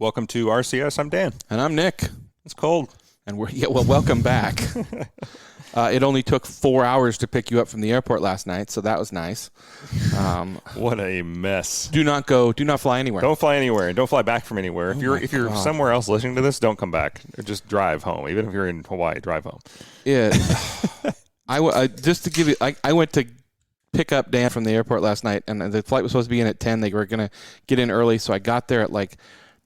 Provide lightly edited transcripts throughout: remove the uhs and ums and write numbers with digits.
Welcome to RCS. I'm Dan. And I'm Nick. It's cold. And welcome back. It only took 4 hours to pick you up from the airport last night, so that was nice. What a mess. Do not fly anywhere. Don't fly anywhere, and don't fly back from anywhere. If you're somewhere else listening to this, don't come back. Just drive home. Even if you're in Hawaii, drive home. Yeah. Just to give you, I went to pick up Dan from the airport last night, and the flight was supposed to be in at 10. They were going to get in early, so I got there at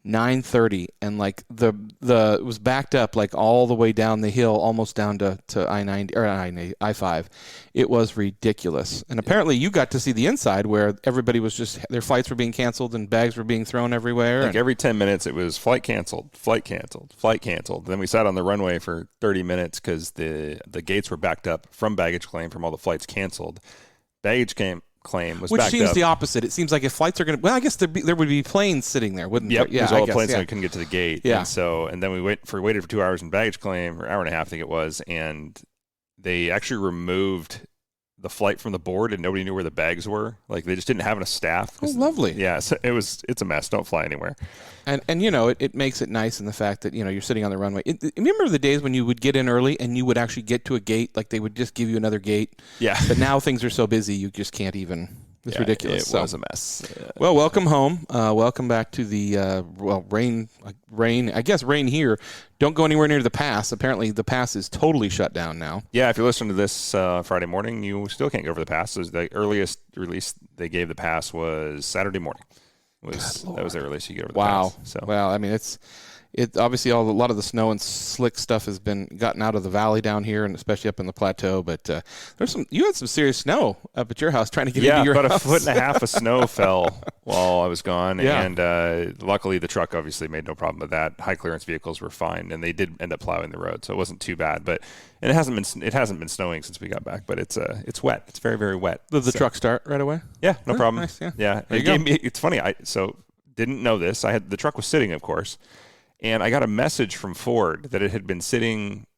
9:30, and it was backed up all the way down the hill, almost down to I-90 or I-5. It was ridiculous. And apparently you got to see the inside where everybody was their flights were being canceled and bags were being thrown everywhere. Every 10 minutes it was flight canceled, flight canceled, flight canceled. Then we sat on the runway for 30 minutes because the gates were backed up from baggage claim from all the flights canceled. Baggage claim was backed up. Which seems the opposite. It seems like if flights are going to, I guess there would be planes sitting there, wouldn't there? Yep, because all the planes couldn't get to the gate. Yeah. And then we waited for 2 hours in baggage claim, or hour and a half, I think it was, and they actually removed the flight from the board, and nobody knew where the bags were. They just didn't have enough staff. Oh, lovely. Yeah, so it's a mess. Don't fly anywhere. And it makes it nice in the fact that, you're sitting on the runway. Remember the days when you would get in early and you would actually get to a gate, they would just give you another gate? Yeah. But now things are so busy, you just can't even. It's ridiculous. It was a mess. Well, welcome home. Welcome back to the, rain. I guess rain here. Don't go anywhere near the pass. Apparently the pass is totally shut down now. Yeah, if you're listening to this Friday morning, you still can't go over the pass. The earliest release they gave the pass was Saturday morning. That was the earliest you get over the pass. So. Well, I mean, it obviously a lot of the snow and slick stuff has been gotten out of the valley down here, and especially up in the plateau. But you had some serious snow up at your house trying to get into your house. Yeah, about 1.5 feet of snow fell while I was gone, and luckily the truck obviously made no problem with that. High clearance vehicles were fine, and they did end up plowing the road, so it wasn't too bad. And it hasn't been snowing since we got back, but it's wet. It's very, very wet. Did the truck start right away? Yeah, no problem. Nice, yeah. It's funny. I didn't know this. The truck was sitting, of course. And I got a message from Ford that it had been sitting,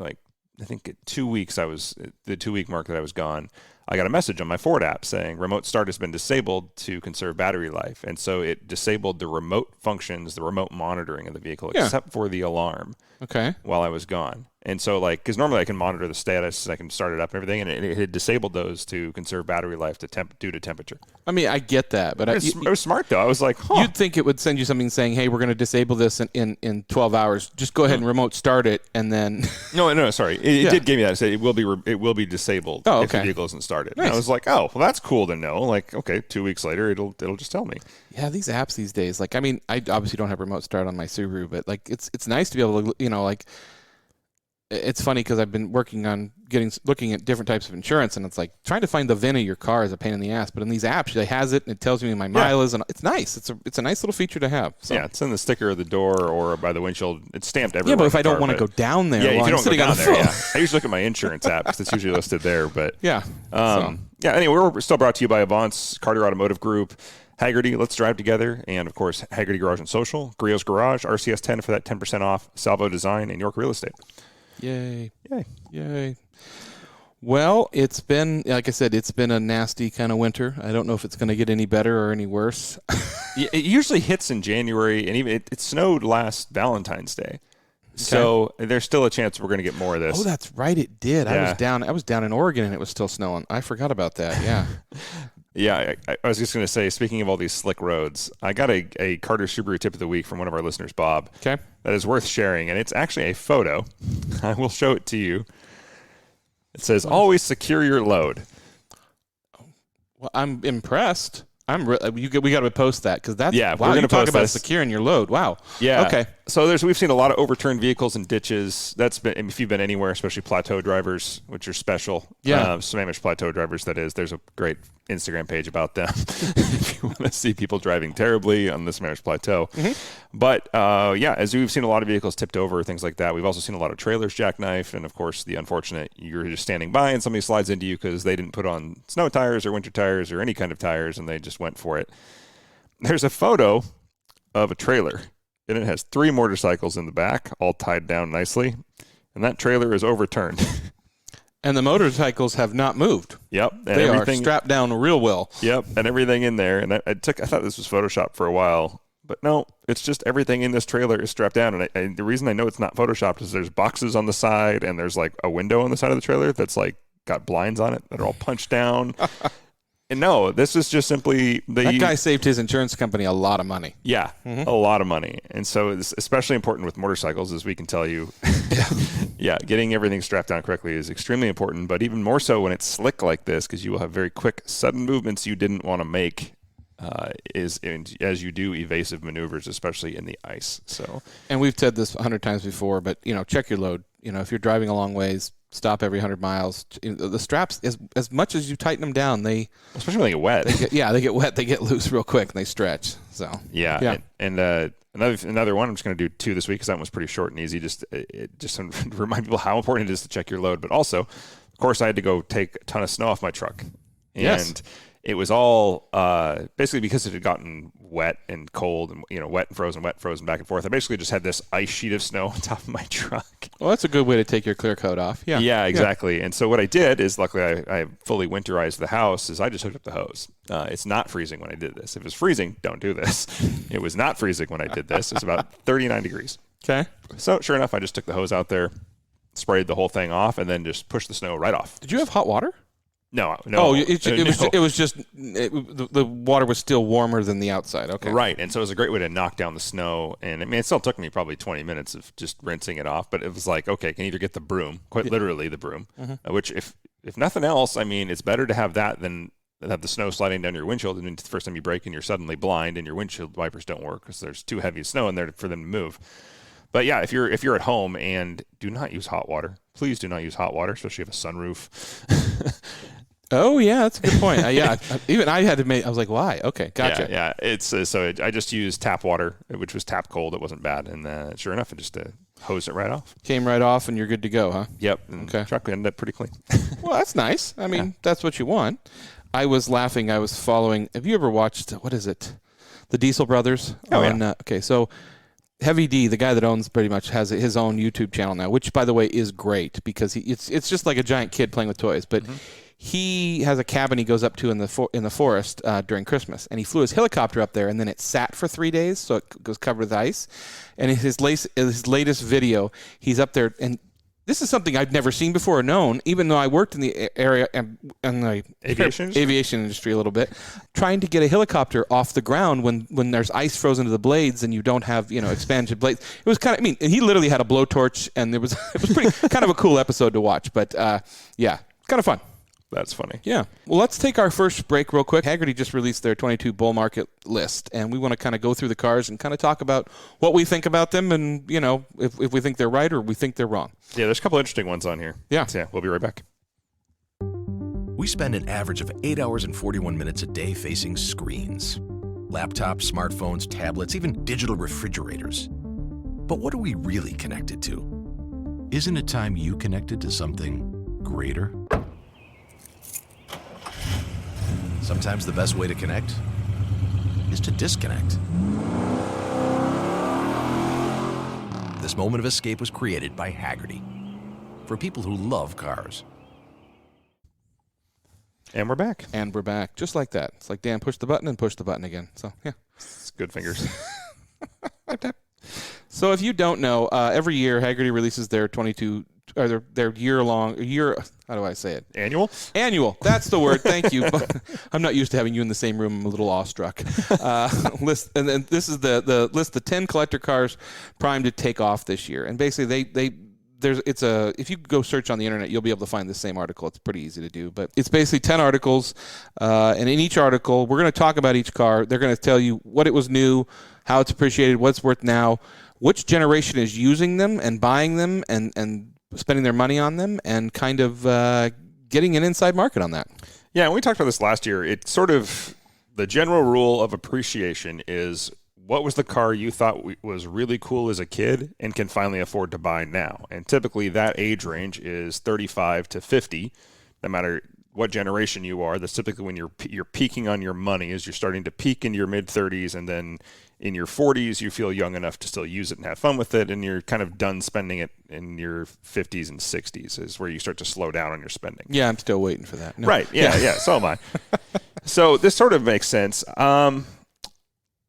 I think 2 weeks. The 2 week mark that I was gone. I got a message on my Ford app saying remote start has been disabled to conserve battery life. And so it disabled the remote functions, the remote monitoring of the vehicle, except for the alarm. Okay. While I was gone. And so because normally I can monitor the status, I can start it up and everything, and it had disabled those to conserve battery life due to temperature. I mean, I get that, but it was smart though. I was like, huh. You'd think it would send you something saying, "Hey, we're going to disable this in 12 hours. Just go ahead and remote start it," and then. No, sorry. It did give me that. It said it will be disabled if the vehicle isn't started. Nice. And I was like, oh, well, that's cool to know. 2 weeks later, it'll just tell me. Yeah, these apps these days. I mean, I obviously don't have remote start on my Subaru, but it's nice to be able to, It's funny because I've been working on looking at different types of insurance, and it's trying to find the VIN of your car is a pain in the ass. But in these apps, it has it, and it tells me my mileage, and it's nice. It's a nice little feature to have. So. Yeah, it's in the sticker of the door or by the windshield. It's stamped everywhere. Yeah, but if I don't want to go down there, if you don't go down there, I usually look at my insurance app because it's usually listed there. But anyway, we're still brought to you by Avance, Carter Automotive Group, Hagerty, Let's Drive Together, and of course Hagerty Garage and Social, Griot's Garage, RCS 10 for that 10% off, Salvo Design, and York Real Estate. Yay. Well, it's been, like I said, it's been a nasty kind of winter. I don't know if it's going to get any better or any worse. It usually hits in January, and even it snowed last Valentine's Day. Okay. So there's still a chance we're going to get more of this. Oh, that's right. It did. Yeah. I was down in Oregon, and it was still snowing. I forgot about that. Yeah. Yeah, I was just going to say, speaking of all these slick roads, I got a Carter Subaru tip of the week from one of our listeners, Bob. Okay. That is worth sharing, and it's actually a photo. I will show it to you. It says, always secure your load. Well, I'm impressed. We got to post that because that's we're going to talk about securing your load. Wow. Yeah. Okay. So we've seen a lot of overturned vehicles and ditches. That's been, if you've been anywhere, especially plateau drivers, which are special. Yeah. Spanish plateau drivers, that is. There's a great Instagram page about them if you want to see people driving terribly on the Spanish plateau. Mm-hmm. But as we've seen a lot of vehicles tipped over, things like that. We've also seen a lot of trailers jackknifed, and of course the unfortunate, you're just standing by and somebody slides into you because they didn't put on snow tires or winter tires or any kind of tires, and they just went for it. There's a photo of a trailer, and it has 3 motorcycles in the back, all tied down nicely, and that trailer is overturned. And the motorcycles have not moved. Yep. And they are strapped down real well. Yep. And everything in there. And I thought this was Photoshop for a while, But no, it's just everything in this trailer is strapped down. And the reason I know it's not Photoshopped is there's boxes on the side and there's like a window on the side of the trailer that's like got blinds on it that are all punched down. And no, this is just simply that guy saved his insurance company a lot of money. Yeah, a lot of money. And so it's especially important with motorcycles, as we can tell you. Yeah, getting everything strapped down correctly is extremely important, but even more so when it's slick like this, because you will have very quick, sudden movements you didn't want to make as you do evasive maneuvers, especially in the ice. So, and we've said this 100 times before, but check your load. If you're driving a long ways, stop every 100 miles. The straps, as much as you tighten them down, especially when they get wet. They get wet. They get loose real quick and they stretch. So yeah. And another one. I'm just going to do 2 this week because that one was pretty short and easy. Just to remind people how important it is to check your load. But also, of course, I had to go take a ton of snow off my truck. And yes. It was all basically because it had gotten wet and cold and wet and frozen back and forth. I basically just had this ice sheet of snow on top of my truck. Well, that's a good way to take your clear coat off. Yeah. Yeah, exactly. Yeah. And so what I did is, luckily I fully winterized the house, is I just hooked up the hose. It's not freezing when I did this. If it was freezing, don't do this. It was not freezing when I did this. It was about 39 degrees. Okay. So sure enough, I just took the hose out there, sprayed the whole thing off, and then just pushed the snow right off. Did you have hot water? No. Oh, it was just the water was still warmer than the outside. Okay. Right, and so it was a great way to knock down the snow. And I mean, it still took me probably 20 minutes of just rinsing it off. But it was like, okay, I can either get the broom, quite literally the broom, which if nothing else, I mean, it's better to have that than have the snow sliding down your windshield. And the first time you brake and you're suddenly blind and your windshield wipers don't work because there's too heavy snow in there for them to move. But yeah, if you're at home, and do not use hot water. Please do not use hot water, especially if you have a sunroof. Oh yeah, that's a good point. Even I had to make. I was like, why? Okay, gotcha. Yeah. It's I just used tap water, which was tap cold. It wasn't bad, and sure enough, it just hosed it right off. Came right off, and you're good to go, huh? Yep. Okay. Truck ended up pretty clean. Well, that's nice. I mean, that's what you want. I was laughing. I was following. Have you ever watched what is it? The Diesel Brothers. Yeah. Okay, so Heavy D, the guy that owns pretty much has his own YouTube channel now, which by the way is great because it's just like a giant kid playing with toys, but. He has a cabin he goes up to in the forest during Christmas, and he flew his helicopter up there, and then it sat for 3 days, so it goes covered with ice. And in his latest video, he's up there, and this is something I've never seen before or known, even though I worked in the area and the aviation industry a little bit, trying to get a helicopter off the ground when there's ice frozen to the blades and you don't have expansion blades. It was kind of and he literally had a blowtorch, and it was pretty kind of a cool episode to watch. But yeah, kind of fun. That's funny. Yeah. Well, let's take our first break real quick. Hagerty just released their 22 bull market list, and we want to kind of go through the cars and kind of talk about what we think about them and, if we think they're right or we think they're wrong. Yeah, there's a couple interesting ones on here. Yeah. So, we'll be right back. We spend an average of 8 hours and 41 minutes a day facing screens. Laptops, smartphones, tablets, even digital refrigerators. But what are we really connected to? Isn't it time you connected to something greater? Sometimes the best way to connect is to disconnect. This moment of escape was created by Hagerty for people who love cars. And we're back. Just like that. It's like, Dan, push the button and push the button again. So, yeah. It's good fingers. So if you don't know, every year Hagerty releases their 22 or their year-long how do I say it? Annual. That's the word. Thank you. I'm not used to having you in the same room. I'm a little awestruck. List, and then this is the list of 10 collector cars primed to take off this year. And basically, if you go search on the internet, you'll be able to find the same article. It's pretty easy to do, but it's basically 10 articles. And in each article, we're going to talk about each car. They're going to tell you what it was new, how it's appreciated, what it's worth now, which generation is using them and buying them and spending their money on them, and kind of getting an inside market on that. Yeah, and we talked about this last year. It's sort of the general rule of appreciation is what was the car you thought was really cool as a kid and can finally afford to buy now? And typically that age range is 35 to 50, no matter what generation you are. That's typically when you're peaking on your money, as you're starting to peak in your mid-30s, and then in your 40s, you feel young enough to still use it and have fun with it, and you're kind of done spending it in your 50s and 60s is where you start to slow down on your spending. Yeah, I'm still waiting for that. No. Right, yeah, so am I. So this sort of makes sense.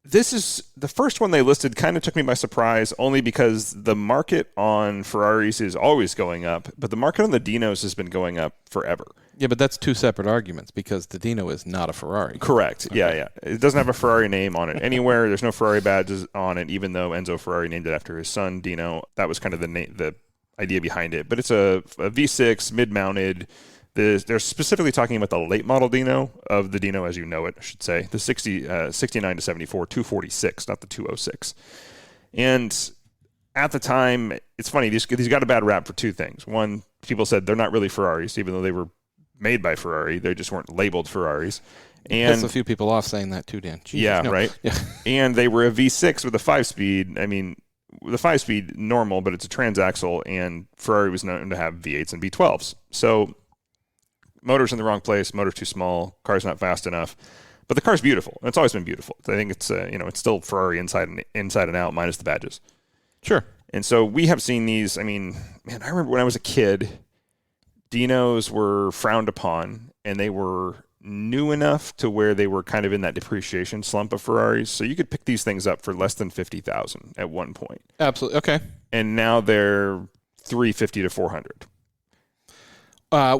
This is the first one they listed, kind of took me by surprise, only because the market on Ferraris is always going up, but the market on the Dinos has been going up forever. Yeah, but that's two separate arguments because the Dino is not a Ferrari. Correct. Okay. Yeah. It doesn't have a Ferrari name on it anywhere. There's no Ferrari badges on it, even though Enzo Ferrari named it after his son, Dino. That was kind of the idea behind it. But it's a V6, mid-mounted. They're specifically talking about the late model Dino of the Dino as you know it, I should say. The 69 to 74, 246, not the 206. And at the time, it's funny, these got a bad rap for two things. One, people said they're not really Ferraris, even though they were made by Ferrari. They just weren't labeled Ferraris. And that's a few people off saying that too, Dan. Jesus, yeah, no. Right? Yeah. And they were a V6 with a 5-speed. I mean, the 5-speed, normal, but it's a transaxle, and Ferrari was known to have V8s and V12s. So motor's in the wrong place, motor's too small, car's not fast enough. But the car's beautiful. It's always been beautiful. I think it's it's still Ferrari inside and out, minus the badges. Sure. And so we have seen these. I mean, man, I remember when I was a kid, Dinos were frowned upon, and they were new enough to where they were kind of in that depreciation slump of Ferraris. So you could pick these things up for less than $50,000 at one point. Absolutely. Okay. And now they're $350 to $400.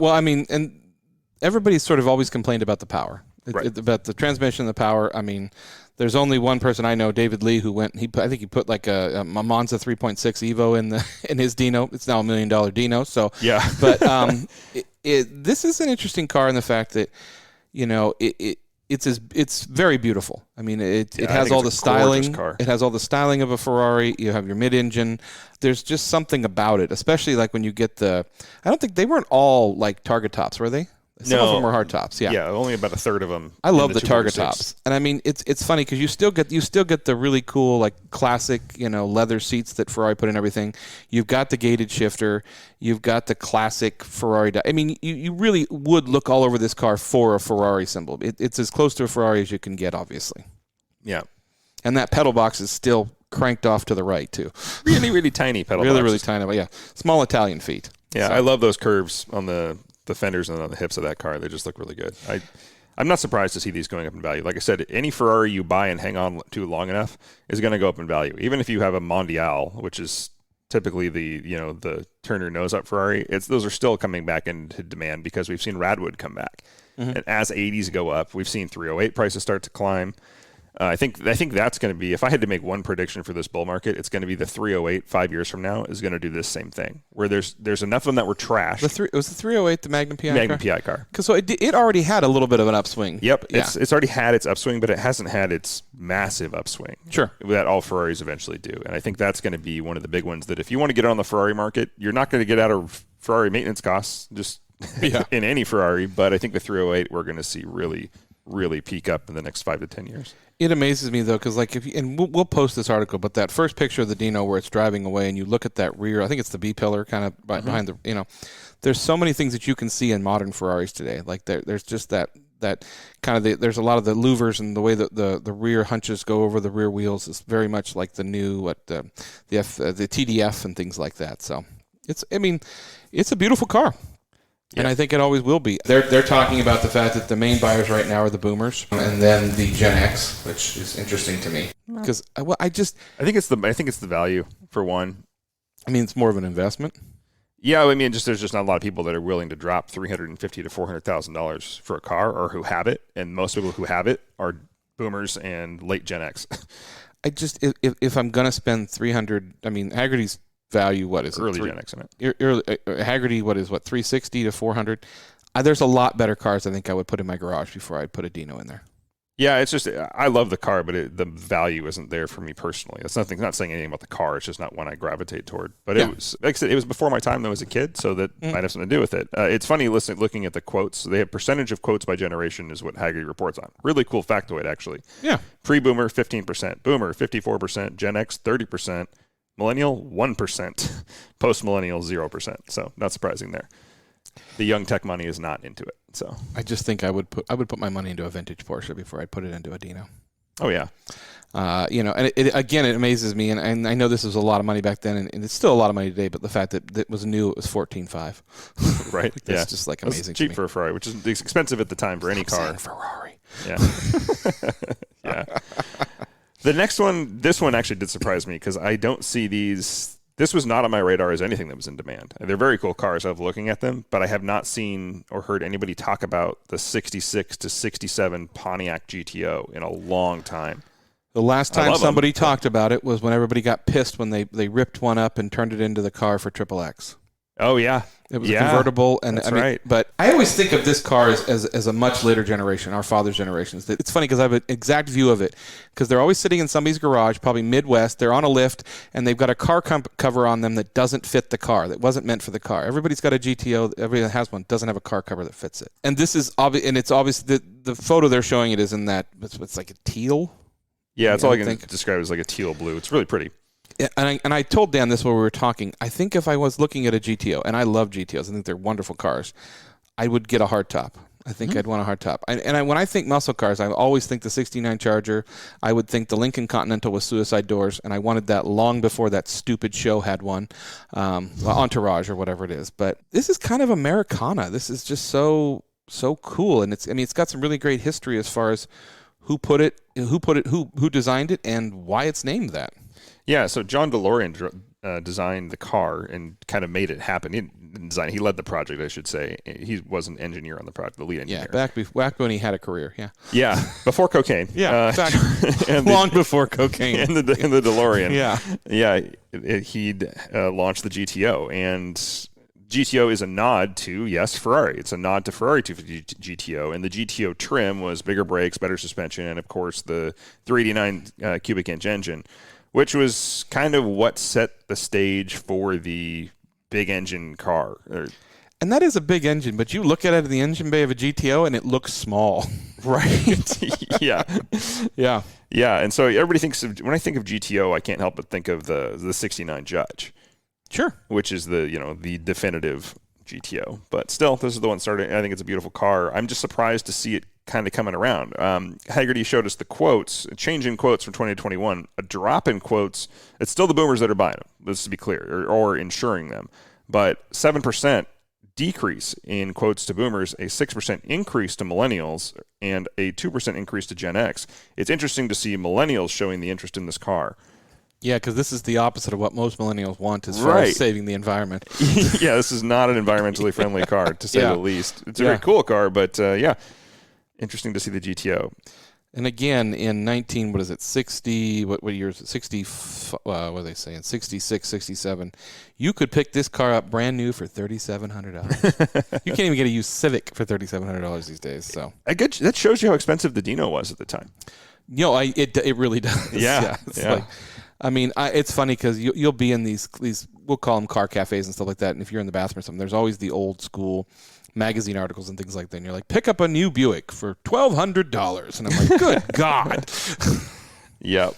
Well, I mean, and everybody's sort of always complained about the power. Right. About the transmission, the power. I mean, there's only one person I know, David Lee, who went. I think he put like a Monza 3.6 Evo in his Dino. It's now $1 million Dino. So yeah. But this is an interesting car in the fact that it's very beautiful. I mean, it has all the styling. It has all the styling of a Ferrari. You have your mid-engine. There's just something about it, especially like when you get I don't think they weren't all like target tops, were they? Some of them were hard tops, yeah. Yeah, only about a third of them. I love the target tops, and I mean it's funny because you still get the really cool like classic leather seats that Ferrari put in everything. You've got the gated shifter, you've got the classic Ferrari. I mean you really would look all over this car for a Ferrari symbol. It's as close to a Ferrari as you can get, obviously. Yeah, and that pedal box is still cranked off to the right too. Really, really tiny pedal box. Really tiny, but yeah, small Italian feet. Yeah, so. I love those curves on the fenders and on the hips of that car. They just look really good. I'm not surprised to see these going up in value. Like I said, any Ferrari you buy and hang on to long enough is going to go up in value. Even if you have a Mondial, which is typically the turn your nose up Ferrari, those are still coming back into demand because we've seen Radwood come back. Mm-hmm. And as 80s go up, we've seen 308 prices start to climb. I think that's going to be, if I had to make one prediction for this bull market, it's going to be the 308 5 years from now is going to do this same thing, where there's enough of them that were trashed. Was the 308 the Magnum PI car? Magnum PI car. Because so it already had a little bit of an upswing. Yep, yeah. It's already had its upswing, but it hasn't had its massive upswing. Sure. That all Ferraris eventually do. And I think that's going to be one of the big ones that if you want to get on the Ferrari market, you're not going to get out of Ferrari maintenance costs just in any Ferrari, but I think the 308 we're going to see really, really peak up in the next 5 to 10 years. It amazes me though, because like we'll post this article, but that first picture of the Dino where it's driving away, and you look at that rear, I think it's the B pillar kind of behind the, there's so many things that you can see in modern Ferraris today. Like there's just that kind of there's a lot of the louvers and the way that the rear hunches go over the rear wheels is very much like the new the TDF and things like that. So it's a beautiful car. Yeah. And I think it always will be. They're talking about the fact that the main buyers right now are the boomers, and then the Gen X, which is interesting to me because I think it's the value for one. I mean, it's more of an investment. Yeah, I mean, there's just not a lot of people that are willing to drop $350,000 to $400,000 for a car or who have it, and most people who have it are boomers and late Gen X. If I'm gonna spend $300, I mean, Hagerty's value, what is it? Early Gen X in it. Hagerty, what is $360 to $400? There's a lot better cars I think I would put in my garage before I'd put a Dino in there. Yeah, it's just I love the car, but the value isn't there for me personally. That's nothing. Not saying anything about the car. It's just not one I gravitate toward. But It was, like I said, it was before my time though as a kid, so that might have something to do with it. It's funny looking at the quotes. They have percentage of quotes by generation is what Hagerty reports on. Really cool factoid, actually. Yeah. Pre-boomer 15%, boomer 54%, Gen X 30%. Millennial, 1%. Post-millennial, 0%. So not surprising there. The young tech money is not into it. So I just think I would put my money into a vintage Porsche before I'd put it into a Dino. Oh, yeah. And it amazes me, and I know this was a lot of money back then, and it's still a lot of money today, but the fact that it was new, it was $14,500. Right. It's just like amazing. It's cheap for a Ferrari, which is expensive at the time for any car. Ferrari. Yeah. Yeah. The next one, this one actually did surprise me because I don't see these. This was not on my radar as anything that was in demand. They're very cool cars. I was looking at them, but I have not seen or heard anybody talk about the 66 to 67 Pontiac GTO in a long time. The last time somebody talked about it was when everybody got pissed when they ripped one up and turned it into the car for XXX. Oh, yeah. It was a convertible. And that's right. But I always think of this car as a much later generation, our father's generations. It's funny because I have an exact view of it because they're always sitting in somebody's garage, probably Midwest. They're on a lift, and they've got a car cover on them that doesn't fit the car, that wasn't meant for the car. Everybody's got a GTO. Everybody that has one doesn't have a car cover that fits it. And this is obvious, and it's obvious the photo they're showing it is in that, it's like a teal. Yeah, it's all I can describe as like a teal blue. It's really pretty. And I told Dan this while we were talking. I think if I was looking at a GTO, and I love GTOs, I think they're wonderful cars, I would get a hardtop. I think I'd want a hardtop. When I think muscle cars, I always think the 69 Charger. I would think the Lincoln Continental with suicide doors, and I wanted that long before that stupid show had one, Entourage or whatever it is. But this is kind of Americana. This is just so cool, and it's got some really great history as far as who designed it, and why it's named that. Yeah, so John DeLorean designed the car and kind of made it happen. He didn't design; he led the project, I should say. He was an engineer on the project, the lead engineer. Yeah, back when he had a carear. Yeah. Yeah, before cocaine. Yeah, exactly. Long before cocaine. In the DeLorean. Yeah. He'd launched the GTO, and GTO is a nod to, Ferrari. It's a nod to Ferrari to GTO, and the GTO trim was bigger brakes, better suspension, and of course the 389 cubic inch engine, which was kind of what set the stage for the big engine car. And that is a big engine, but you look at it in the engine bay of a GTO, and it looks small. Right? Yeah. Yeah. Yeah, and so everybody thinks when I think of GTO, I can't help but think of the 69 Judge. Sure. Which is the definitive GTO. But still, this is the one started. I think it's a beautiful car. I'm just surprised to see it kind of coming around. Hagerty showed us the quotes, a change in quotes from 2021, a drop in quotes. It's still the boomers that are buying them, let's be clear, or insuring them. But 7% decrease in quotes to boomers, a 6% increase to millennials, and a 2% increase to Gen X. It's interesting to see millennials showing the interest in this car. Yeah, because this is the opposite of what most millennials want as far as saving the environment. Yeah, this is not an environmentally friendly car, to say the least. It's a very cool car, but interesting to see the GTO. And again, in 60, what year is it? 60, what are they saying? 66, 67. You could pick this car up brand new for $3,700. You can't even get a used Civic for $3,700 these days. So that shows you how expensive the Dino was at the time. It really does. Yeah. Like, it's funny because you'll be in these, we'll call them car cafes and stuff like that. And if you're in the bathroom or something, there's always the old school magazine articles and things like that. And you're like, pick up a new Buick for $1,200. And I'm like, good God. Yep.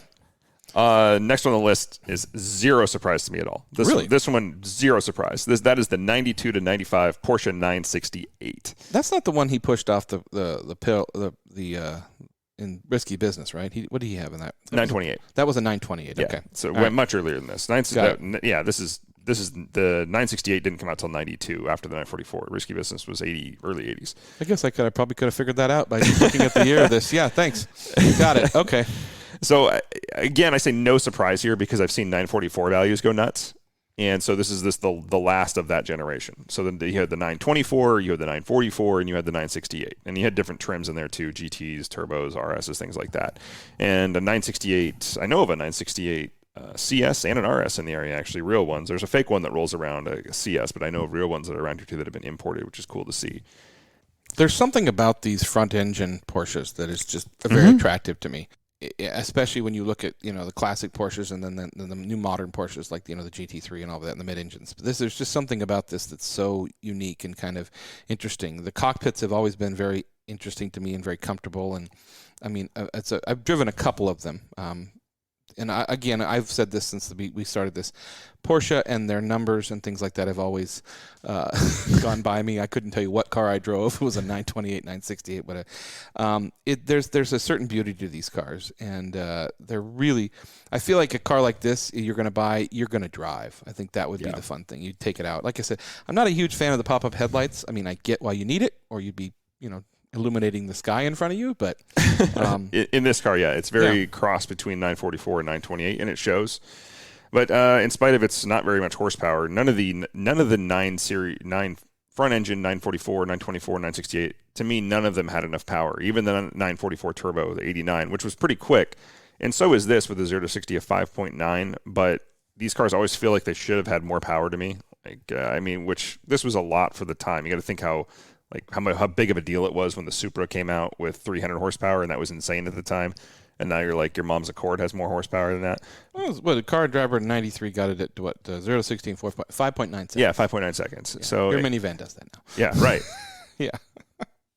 Next on the list is zero surprise to me at all. This one, zero surprise. That is the 92 to 95 Porsche 968. That's not the one he pushed off in Risky Business, right? What did he have in that? 928. That was a 928. Yeah. Okay. So it went much earlier than this. This is the 968 didn't come out till 92 after the 944. Risky Business was early 80s. I guess I probably could have figured that out by just looking at the year of this. Yeah, thanks. Got it. Okay. So again, I say no surprise here because I've seen 944 values go nuts. And so this is the last of that generation. So then you had the 924, you had the 944, and you had the 968. And you had different trims in there too, GTs, turbos, RSs, things like that. And a 968, I know of a 968 CS and an RS in the area, actually, real ones. There's a fake one that rolls around, a CS, but I know of real ones that are around here too that have been imported, which is cool to see. There's something about these front-engine Porsches that is just very attractive to me. Especially when you look at the classic Porsches and then the new modern Porsches like the GT3 and all of that and the mid-engines. But there's just something about this that's so unique and kind of interesting. The cockpits have always been very interesting to me and very comfortable. And I've driven a couple of them. And I've said this since we started this. Porsche and their numbers and things like that have always gone by me. I couldn't tell you what car I drove. It was a 928, 968. But there's a certain beauty to these cars, and they're really. I feel like a car like this you're going to buy, you're going to drive. I think that would be the fun thing. You take it out. Like I said, I'm not a huge fan of the pop-up headlights. I mean, I get why you need it, or you'd be, illuminating the sky in front of you, but in this car, yeah, it's very cross between 944 and 928, and it shows. But in spite of its not very much horsepower, none of the 9 front engine 944, 924, 968, to me, none of them had enough power. Even the 944 turbo, the 89, which was pretty quick. And so is this with a 0 to 60 of 5.9. But these cars always feel like they should have had more power to me. Which this was a lot for the time. You got to think how big of a deal it was when the Supra came out with 300 horsepower, and that was insane at the time. And now you're like, your mom's Accord has more horsepower than that. Well, the car driver in 93 got it at 0 to 60 in 5.9 seconds. Yeah, 5.9 seconds. Yeah. So your minivan does that now. Yeah, right. Yeah.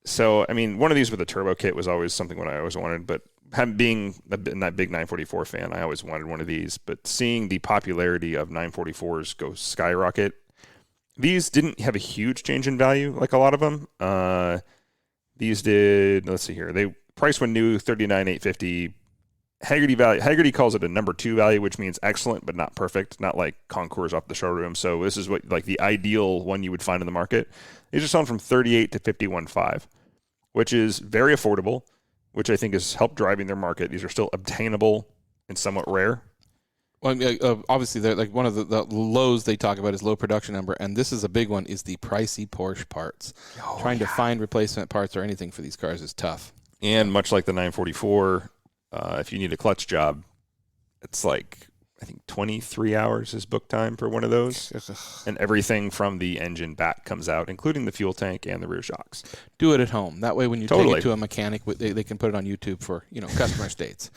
So, one of these with a turbo kit was always something what I always wanted. But being a big 944 fan, I always wanted one of these. But seeing the popularity of 944s go skyrocket, these didn't have a huge change in value like a lot of them. These did, let's see here. They price when new, $39,850. Hagerty calls it a number 2 value, which means excellent but not perfect, not like Concours off the showroom. So this is what like the ideal one you would find in the market. These are selling from $38,000 to $51,500, which is very affordable, which I think has helped driving their market. These are still obtainable and somewhat rare. Well, obviously, they're like one of the lows they talk about is low production number, and this is a big one, is the pricey Porsche parts. Trying to find replacement parts or anything for these cars is tough. And much like the 944, if you need a clutch job, it's like, I think 23 hours is book time for one of those. And everything from the engine back comes out, including the fuel tank and the rear shocks. Do it at home. That way when you take it to a mechanic, they can put it on YouTube for customer states.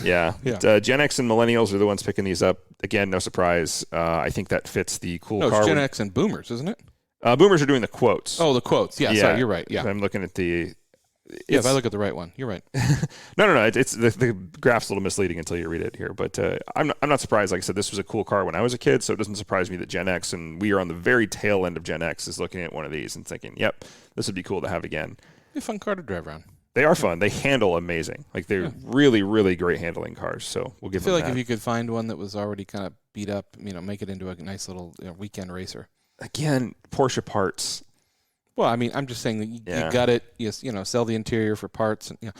Yeah. Gen X and millennials are the ones picking these up. Again, no surprise. I think that fits the cool car. It's Gen X and boomers, isn't it? Boomers are doing the quotes. Oh, the quotes. Yeah, sorry, you're right. Yeah. I'm looking at the... Yeah, if I look at the right one, you're right. No. It's the graph's a little misleading until you read it here. But I'm not surprised. Like I said, this was a cool car when I was a kid, so it doesn't surprise me that Gen X, and we are on the very tail end of Gen X, is looking at one of these and thinking, yep, this would be cool to have again. Be a fun car to drive around. They are fun. They handle amazing. Like they're really, really great handling cars. So we'll give them that. I feel like if you could find one that was already kind of beat up, make it into a nice little weekend racer. Again, Porsche parts. Well, I'm just saying that you got it. Sell the interior for parts. And,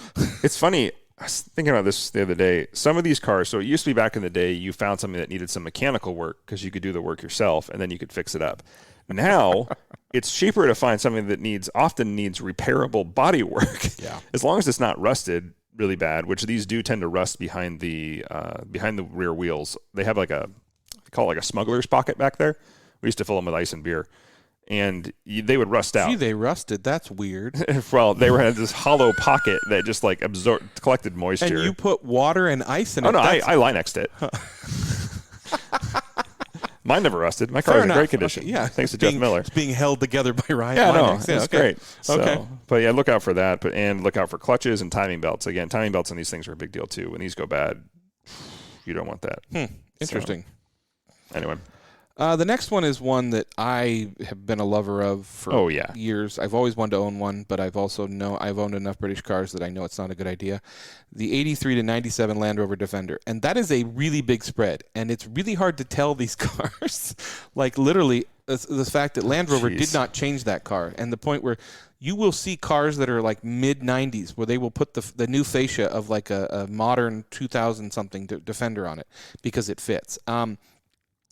It's funny. I was thinking about this the other day. Some of these cars, so it used to be back in the day, you found something that needed some mechanical work because you could do the work yourself, and then you could fix it up. Now, it's cheaper to find something that often needs repairable body work. Yeah. As long as it's not rusted really bad, which these do tend to rust behind the rear wheels. They have they call it like a smuggler's pocket back there. We used to fill them with ice and beer. And they would rust out. Gee, they rusted. That's weird. Well, they had this hollow pocket that just collected moisture. And you put water and ice in it. Oh, no, I Linexed it. Mine never rusted. My car is in great condition. Okay, yeah. Thanks to Jeff Miller. It's being held together by Ryan. Yeah, Linex. It's great. So, but yeah, look out for that. And look out for clutches and timing belts. Again, timing belts on these things are a big deal too. When these go bad, you don't want that. Interesting. So, anyway. The next one is one that I have been a lover of for years. I've always wanted to own one, but I've owned enough British cars that I know it's not a good idea. The 83 to 97 Land Rover Defender. And that is a really big spread. And it's really hard to tell these cars. Like literally, the fact that Land Rover did not change that car. And the point where you will see cars that are like mid-90s where they will put the new fascia of like a modern 2000-something Defender on it because it fits.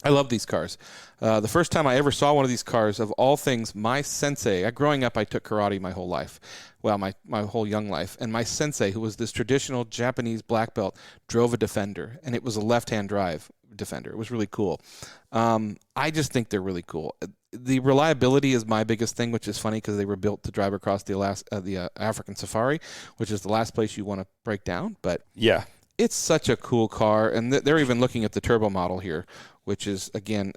I love these cars. The first time I ever saw one of these cars, of all things, my sensei, growing up I took karate my whole life, my whole young life, and my sensei, who was this traditional Japanese black belt, drove a Defender, and it was a left-hand drive Defender. It was really cool. I just think they're really cool. The reliability is my biggest thing, which is funny because they were built to drive across the African safari, which is the last place you want to break down, but yeah. It's such a cool car, and they're even looking at the turbo model here, which is, again,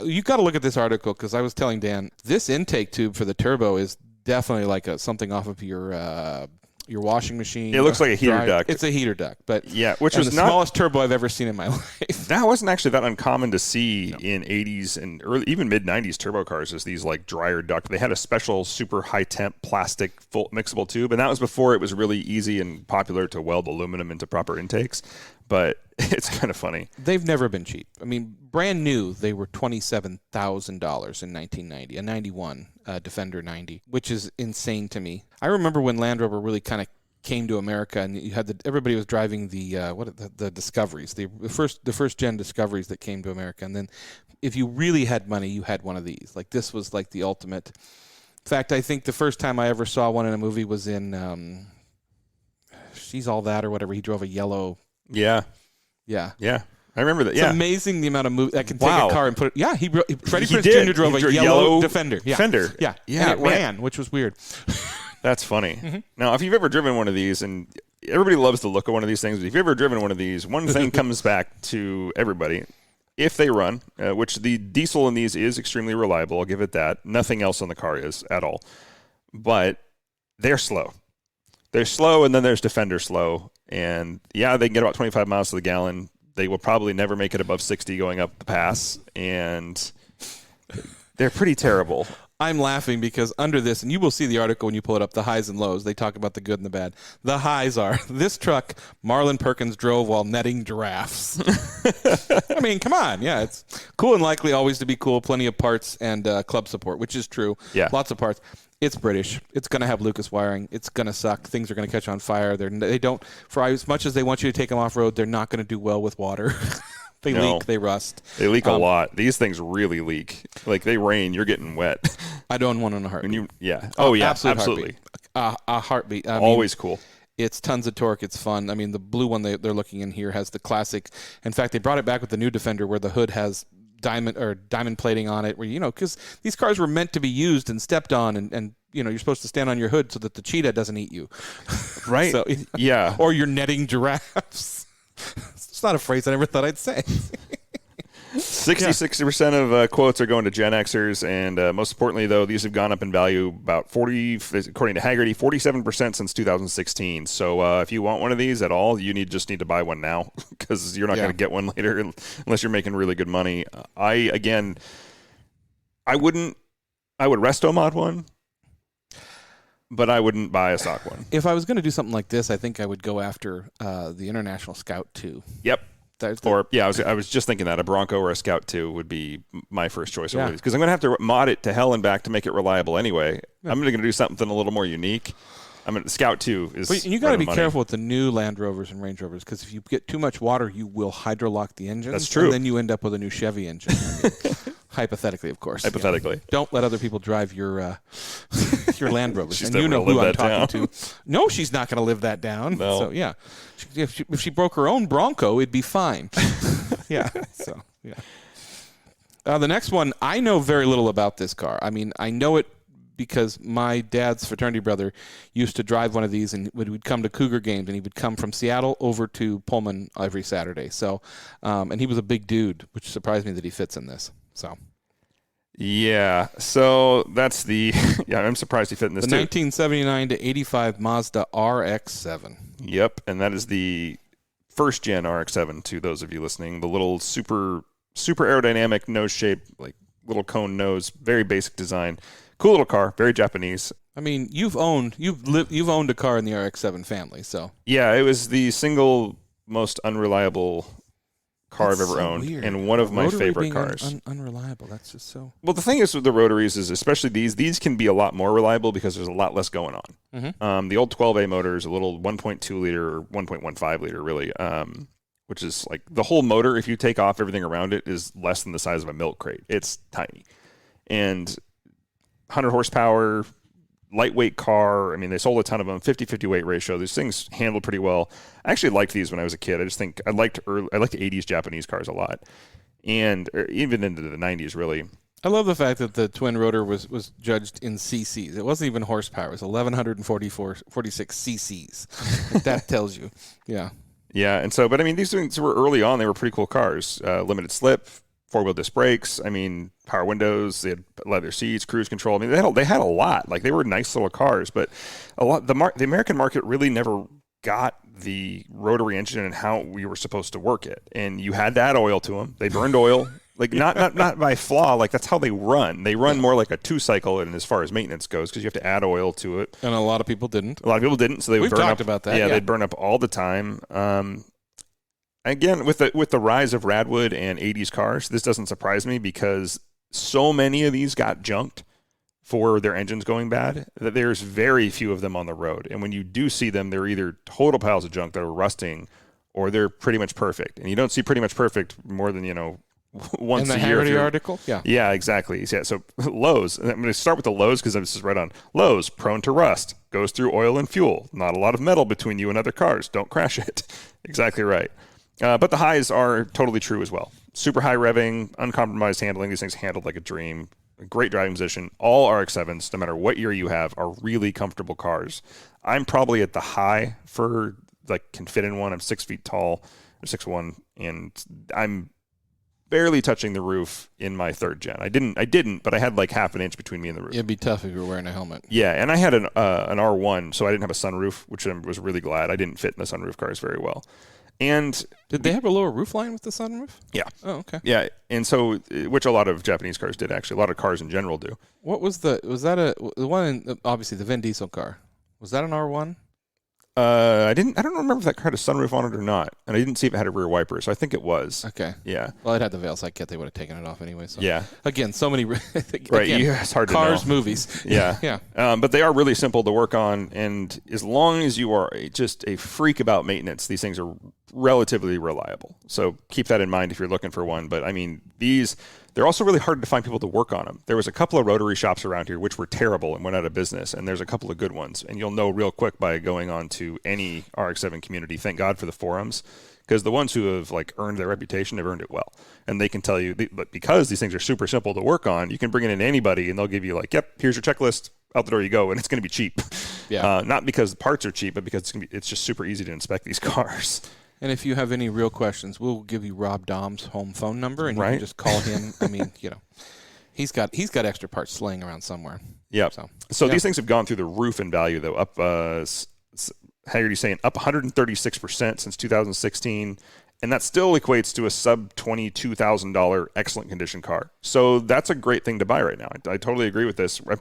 you got to look at this article because I was telling Dan, this intake tube for the turbo is definitely like something off of your washing machine. It looks like a heater duct. It's a heater duct, but which was the smallest turbo I've ever seen in my life. That wasn't actually that uncommon to see in 80s and early, even mid-90s turbo cars, is these like dryer duct. They had a special super high temp plastic full mixable tube, and that was before it was really easy and popular to weld aluminum into proper intakes. but it's kind of funny. They've never been cheap. I mean, brand new, they were $27,000 in 1990, a 91 Defender 90, which is insane to me. I remember when Land Rover really kind of came to America, and you had everybody was driving the Discoveries, the first gen Discoveries that came to America, and then if you really had money, you had one of these. Like, this was like the ultimate. In fact, I think the first time I ever saw one in a movie was in She's All That or whatever. He drove a yellow. Yeah. I remember that. It's amazing the amount of movie that can take a car and put it. Yeah, Freddie Prinze Jr. drove a yellow Defender. Yeah. Defender. Yeah, and it ran, which was weird. That's funny. Now, if you've ever driven one of these, and everybody loves the look of one of these things, but if you've ever driven one of these, one thing comes back to everybody. If they run, which the diesel in these is extremely reliable, I'll give it that. Nothing else on the car is at all. But they're slow. They're slow, and then there's Defender slow. And, yeah, they can get about 25 miles to the gallon. They will probably never make it above 60 going up the pass. And they're pretty terrible. I'm laughing because under this, and you will see the article when you pull it up, the highs and lows. They talk about the good and the bad. The highs are, this truck Marlon Perkins drove while netting giraffes. I mean, come on. Yeah, it's cool and likely always to be cool. Plenty of parts and club support, which is true. Yeah. Lots of parts. It's British. It's going to have Lucas wiring. It's going to suck. Things are going to catch on fire. They don't, for as much as they want you to take them off-road, they're not going to do well with water. They leak. They rust. They leak a lot. These things really leak. Like, they rain, you're getting wet. I don't want on a heartbeat. Oh, yeah, absolutely. A heartbeat. Always cool. It's tons of torque. It's fun. I mean, the blue one they're looking in here has the classic. In fact, they brought it back with the new Defender where the hood has diamond plating on it, where, because these cars were meant to be used and stepped on, and you're supposed to stand on your hood so that the cheetah doesn't eat you. Right. So, yeah. Or you're netting giraffes. It's not a phrase I never thought I'd say. 60% of quotes are going to Gen Xers, and most importantly, though, these have gone up in value about 40, according to Hagerty, 47% since 2016. So if you want one of these at all, you just need to buy one now, because you're not going to get one later unless you're making really good money. I would resto mod one, but I wouldn't buy a stock one. If I was going to do something like this, I think I would go after the International Scout 2. Yep. I was just thinking that a Bronco or a Scout 2 would be my first choice of these, because I'm going to have to mod it to hell and back to make it reliable anyway. Yeah. I'm going to do something a little more unique. Scout 2 is. But you got to be careful with the new Land Rovers and Range Rovers, because if you get too much water, you will hydrolock the engine. That's true. And then you end up with a new Chevy engine. Hypothetically, of course. Hypothetically. Don't let other people drive your Land Rovers. And you know who I'm talking to. No, she's not going to live that down. No. So, yeah. If she broke her own Bronco, it'd be fine. Yeah. So, yeah. The next one, I know very little about this car. I mean, I know it because my dad's fraternity brother used to drive one of these, and would come to Cougar games, and he would come from Seattle over to Pullman every Saturday. So, and he was a big dude, which surprised me that he fits in this. So. Yeah, so that's I'm surprised he fit in this too. The 1979 to 85 Mazda RX-7. Yep, and that is the first gen RX-7 to those of you listening. The little super aerodynamic nose shape, like little cone nose, very basic design. Cool little car, very Japanese. I mean, you've owned a car in the RX-7 family, so. Yeah, it was the single most unreliable car I've ever owned, weird. And one of my favorite cars. Unreliable. That's just so. Well, the thing is with the rotaries is, especially these can be a lot more reliable because there's a lot less going on. Mm-hmm. The old 12A motor is a little 1.2 liter or 1.15 liter, really, which is like the whole motor. If you take off everything around it, is less than the size of a milk crate. It's tiny, and 100 horsepower. Lightweight car. I mean, they sold a ton of them. 50-50 weight ratio. These things handled pretty well. I actually liked these when I was a kid. I just think I liked the 80s Japanese cars a lot, and even into the 90s, really. I love the fact that the twin rotor was judged in cc's. It wasn't even horsepower. It was 1,146 cc's. That tells you. Yeah. Yeah, and so, but I mean, these things were early on. They were pretty cool cars. Limited slip, four-wheel disc brakes. I mean, power windows. They had leather seats, cruise control. I mean, they had a lot. Like, they were nice little cars, but a lot. The American market really never got the rotary engine and how we were supposed to work it. And you had to add oil to them. They burned oil. Like, not by flaw. Like, that's how they run. They run more like a two-cycle, and as far as maintenance goes, because you have to add oil to it. And a lot of people didn't. So they would burn up. About that. Yeah, they'd burn up all the time. again, with the rise of Radwood and 80s cars, this doesn't surprise me because so many of these got junked for their engines going bad that there's very few of them on the road. And when you do see them, they're either total piles of junk that are rusting or they're pretty much perfect. And you don't see pretty much perfect more than, once a year. In the Hagerty article? Yeah. Yeah, exactly. Yeah, so Lowe's, I'm going to start with the Lowe's because this is right on. Lowe's, prone to rust, goes through oil and fuel. Not a lot of metal between you and other cars. Don't crash it. Exactly right. But the highs are totally true as well. Super high revving, uncompromised handling. These things handled like a dream. A great driving position. All RX-7s, no matter what year you have, are really comfortable cars. I'm probably at the high for, can fit in one. I'm 6 feet tall, or 6'1", and I'm barely touching the roof in my third gen. I didn't, but I had half an inch between me and the roof. It'd be tough if you were wearing a helmet. Yeah, and I had an R1, so I didn't have a sunroof, which I was really glad. I didn't fit in the sunroof cars very well. And did they have a lower roof line with the sunroof? Yeah. Oh, okay. Yeah, and so which a lot of Japanese cars did actually. A lot of cars in general do. What was the one in, obviously the Vin Diesel car? Was that an R1? I don't remember if that car had a sunroof on it or not, and I didn't see if it had a rear wiper, so I think it was. Okay. Yeah. Well, it had the Veilside kit. They would have taken it off anyway. So. Yeah. Again, so many. Right. It's hard cars, to know. movies. Yeah. Yeah. But they are really simple to work on, and as long as you are just a freak about maintenance, these things are relatively reliable. So keep that in mind if you're looking for one. But I mean, they're also really hard to find people to work on them. There was a couple of rotary shops around here which were terrible and went out of business, and there's a couple of good ones. And you'll know real quick by going on to any RX-7 community. Thank God for the forums, because the ones who have earned their reputation have earned it well. And they can tell you, but because these things are super simple to work on, you can bring it in anybody and they'll give you yep, here's your checklist, out the door you go, and it's going to be cheap. Yeah. Not because the parts are cheap, but because it's just super easy to inspect these cars. And if you have any real questions, we'll give you Rob Dom's home phone number, and you can just call him. I mean, he's got extra parts laying around somewhere. Yeah. So these things have gone through the roof in value, though. Up, Hagerty saying up 136% since 2016, and that still equates to a sub $22,000 excellent condition car. So that's a great thing to buy right now. I totally agree with this. We're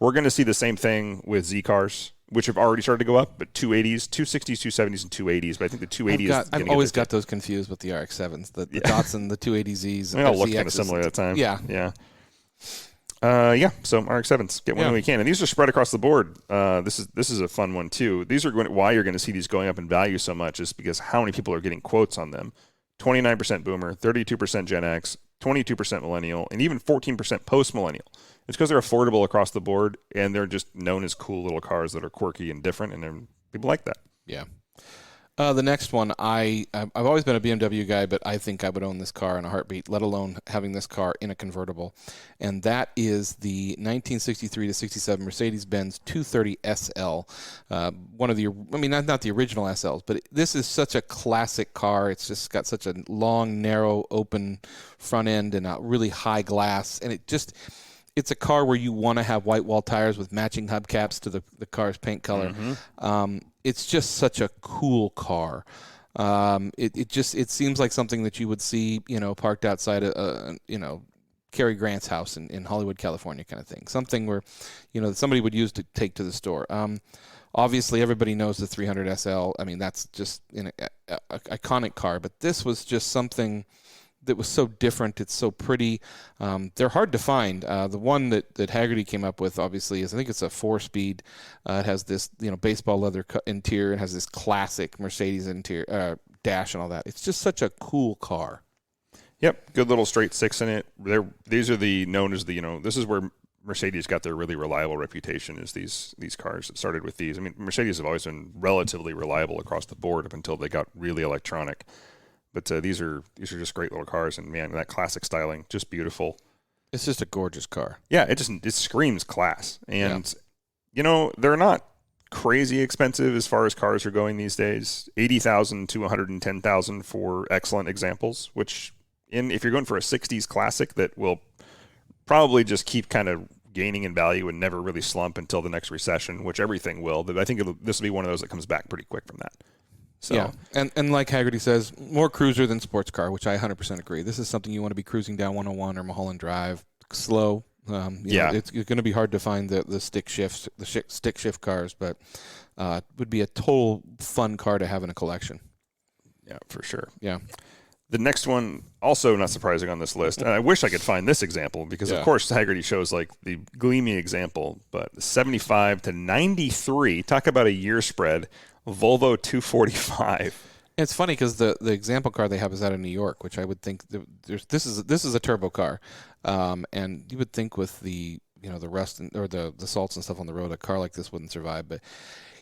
going to see the same thing with Z cars, which have already started to go up, but 280s, 260s, 270s, and 280s. But I think the 280s I've always got those confused with the RX-7s, the Datsun, the 280Zs. They all look kind of similar at the time. Yeah. Yeah. So RX-7s, get one when we can. And these are spread across the board. This is a fun one, too. These are why you're going to see these going up in value so much is because how many people are getting quotes on them. 29% Boomer, 32% Gen X, 22% Millennial, and even 14% Post-Millennial. It's because they're affordable across the board, and they're just known as cool little cars that are quirky and different, and people like that. Yeah. The next one, I've always been a BMW guy, but I think I would own this car in a heartbeat, let alone having this car in a convertible. And that is the 1963 to 67 Mercedes-Benz 230 SL. One of the, not the original SLs, but this is such a classic car. It's just got such a long, narrow, open front end and a really high glass. And it's a car where you want to have white wall tires with matching hubcaps to the car's paint color. Mm-hmm. It's just such a cool car. It seems like something that you would see, parked outside Cary Grant's house in Hollywood, California, kind of thing. Something where, somebody would use to take to the store. Obviously, everybody knows the 300 SL. I mean, that's just an iconic car. But this was just something that was so different. It's so pretty. They're hard to find. The one that Hagerty came up with, obviously, is I think it's a 4-speed. It has this baseball leather interior. It has this classic Mercedes interior dash and all that. It's just such a cool car. Yep, good little straight six in it. These are known as this is where Mercedes got their really reliable reputation. Is these cars that started with these. I mean, Mercedes have always been relatively reliable across the board up until they got really electronic. But these are just great little cars, and man, that classic styling, just beautiful. It's just a gorgeous car. Yeah, it screams class, and they're not crazy expensive as far as cars are going these days. $80,000 to $110,000 for excellent examples. Which, if you're going for a '60s classic that will probably just keep kind of gaining in value and never really slump until the next recession, which everything will. I think this will be one of those that comes back pretty quick from that. So. Yeah, and like Hagerty says, more cruiser than sports car, which I 100% agree. This is something you want to be cruising down 101 or Mulholland Drive, slow. It's going to be hard to find the stick shift cars, but it would be a total fun car to have in a collection. Yeah, for sure. Yeah. The next one, also not surprising on this list, and I wish I could find this example because, of course, Hagerty shows like the gleamy example, but 75 to 93, talk about a year spread, Volvo 245. It's funny because the example car they have is out of New York, which I would think this is a turbo car, and you would think with the the rust or the salts and stuff on the road, a car like this wouldn't survive. But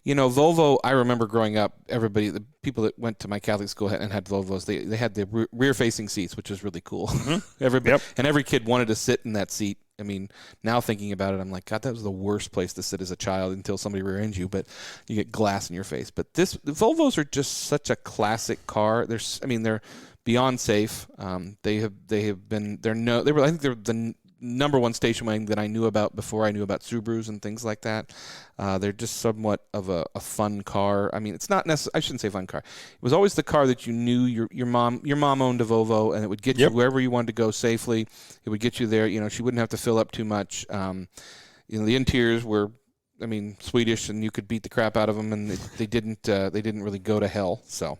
Volvo, I remember growing up, the people that went to my Catholic school and had Volvos, they had the rear-facing seats, which is really cool. Mm-hmm. Every kid wanted to sit in that seat. I mean, now thinking about it, I'm like, God, that was the worst place to sit as a child until somebody rear-ends you, but you get glass in your face. But the Volvos are just such a classic car. They're beyond safe. I think they're the number one station wagon that I knew about before I knew about Subarus and things like that. They're just somewhat of a fun car. I mean, it's not necessarily, I shouldn't say fun car. It was always the car that you knew your mom owned a Volvo, and it would get you wherever you wanted to go safely. It would get you there. She wouldn't have to fill up too much. The interiors were, Swedish, and you could beat the crap out of them, and they didn't really go to hell. So,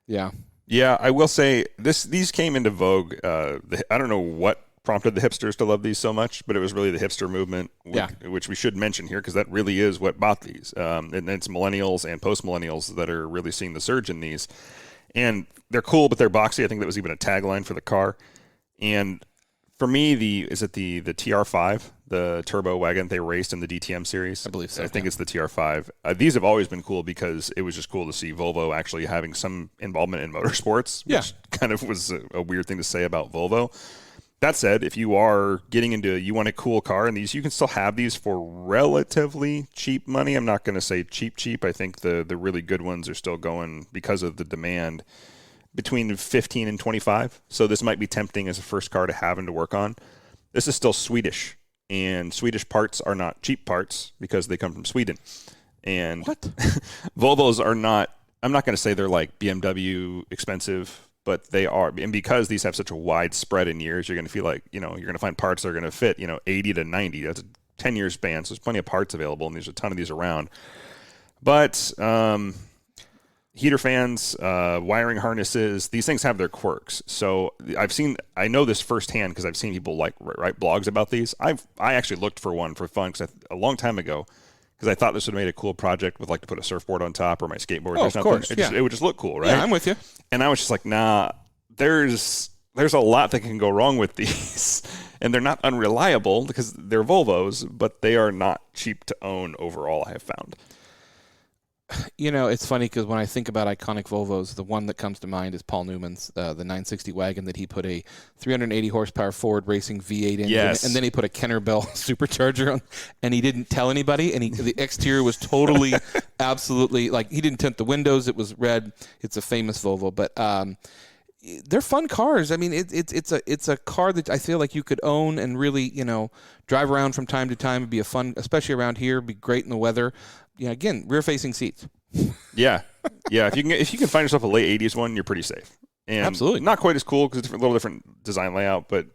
yeah. Yeah, I will say these came into vogue. I don't know what prompted the hipsters to love these so much, but it was really the hipster movement, which we should mention here because that really is what bought these. And it's millennials and post-millennials that are really seeing the surge in these. And they're cool, but they're boxy. I think that was even a tagline for the car. And for me, is it the TR5, the turbo wagon they raced in the DTM series? I believe so. I think it's the TR5. These have always been cool because it was just cool to see Volvo actually having some involvement in motorsports, which kind of was a weird thing to say about Volvo. That said, if you are getting you want a cool car, and you can still have these for relatively cheap money. I'm not going to say cheap. I think the really good ones are still going because of the demand between 15 and 25. So this might be tempting as a first car to have and to work on. This is still Swedish, and Swedish parts are not cheap parts because they come from Sweden. And what? Volvos are not, I'm not going to say they're like BMW expensive, but they are, and because these have such a wide spread in years, you're going to feel like, you're going to find parts that are going to fit, 80 to 90. That's a 10-year span, so there's plenty of parts available, and there's a ton of these around. But heater fans, wiring harnesses, these things have their quirks. So I know this firsthand because I've seen people write blogs about these. I actually looked for one for fun a long time ago, because I thought this would have made a cool project with to put a surfboard on top or my skateboard or something. Of course, it would just look cool, right? Yeah, I'm with you. And I was just like, nah, there's a lot that can go wrong with these. And they're not unreliable because they're Volvos, but they are not cheap to own overall, I have found. It's funny because when I think about iconic Volvos, the one that comes to mind is Paul Newman's, the 960 wagon that he put a 380 horsepower Ford racing V8 engine, and then he put a Kenner Bell supercharger on, and he didn't tell anybody, and the exterior was totally, absolutely, he didn't tint the windows, it was red. It's a famous Volvo, but they're fun cars. I mean, it's a car that I feel like you could own and really, drive around from time to time. It'd be a fun, especially around here, it'd be great in the weather. Again, rear-facing seats. Yeah. If you can find yourself a late 80s one, you're pretty safe. And absolutely. Not quite as cool because it's a little different design layout, but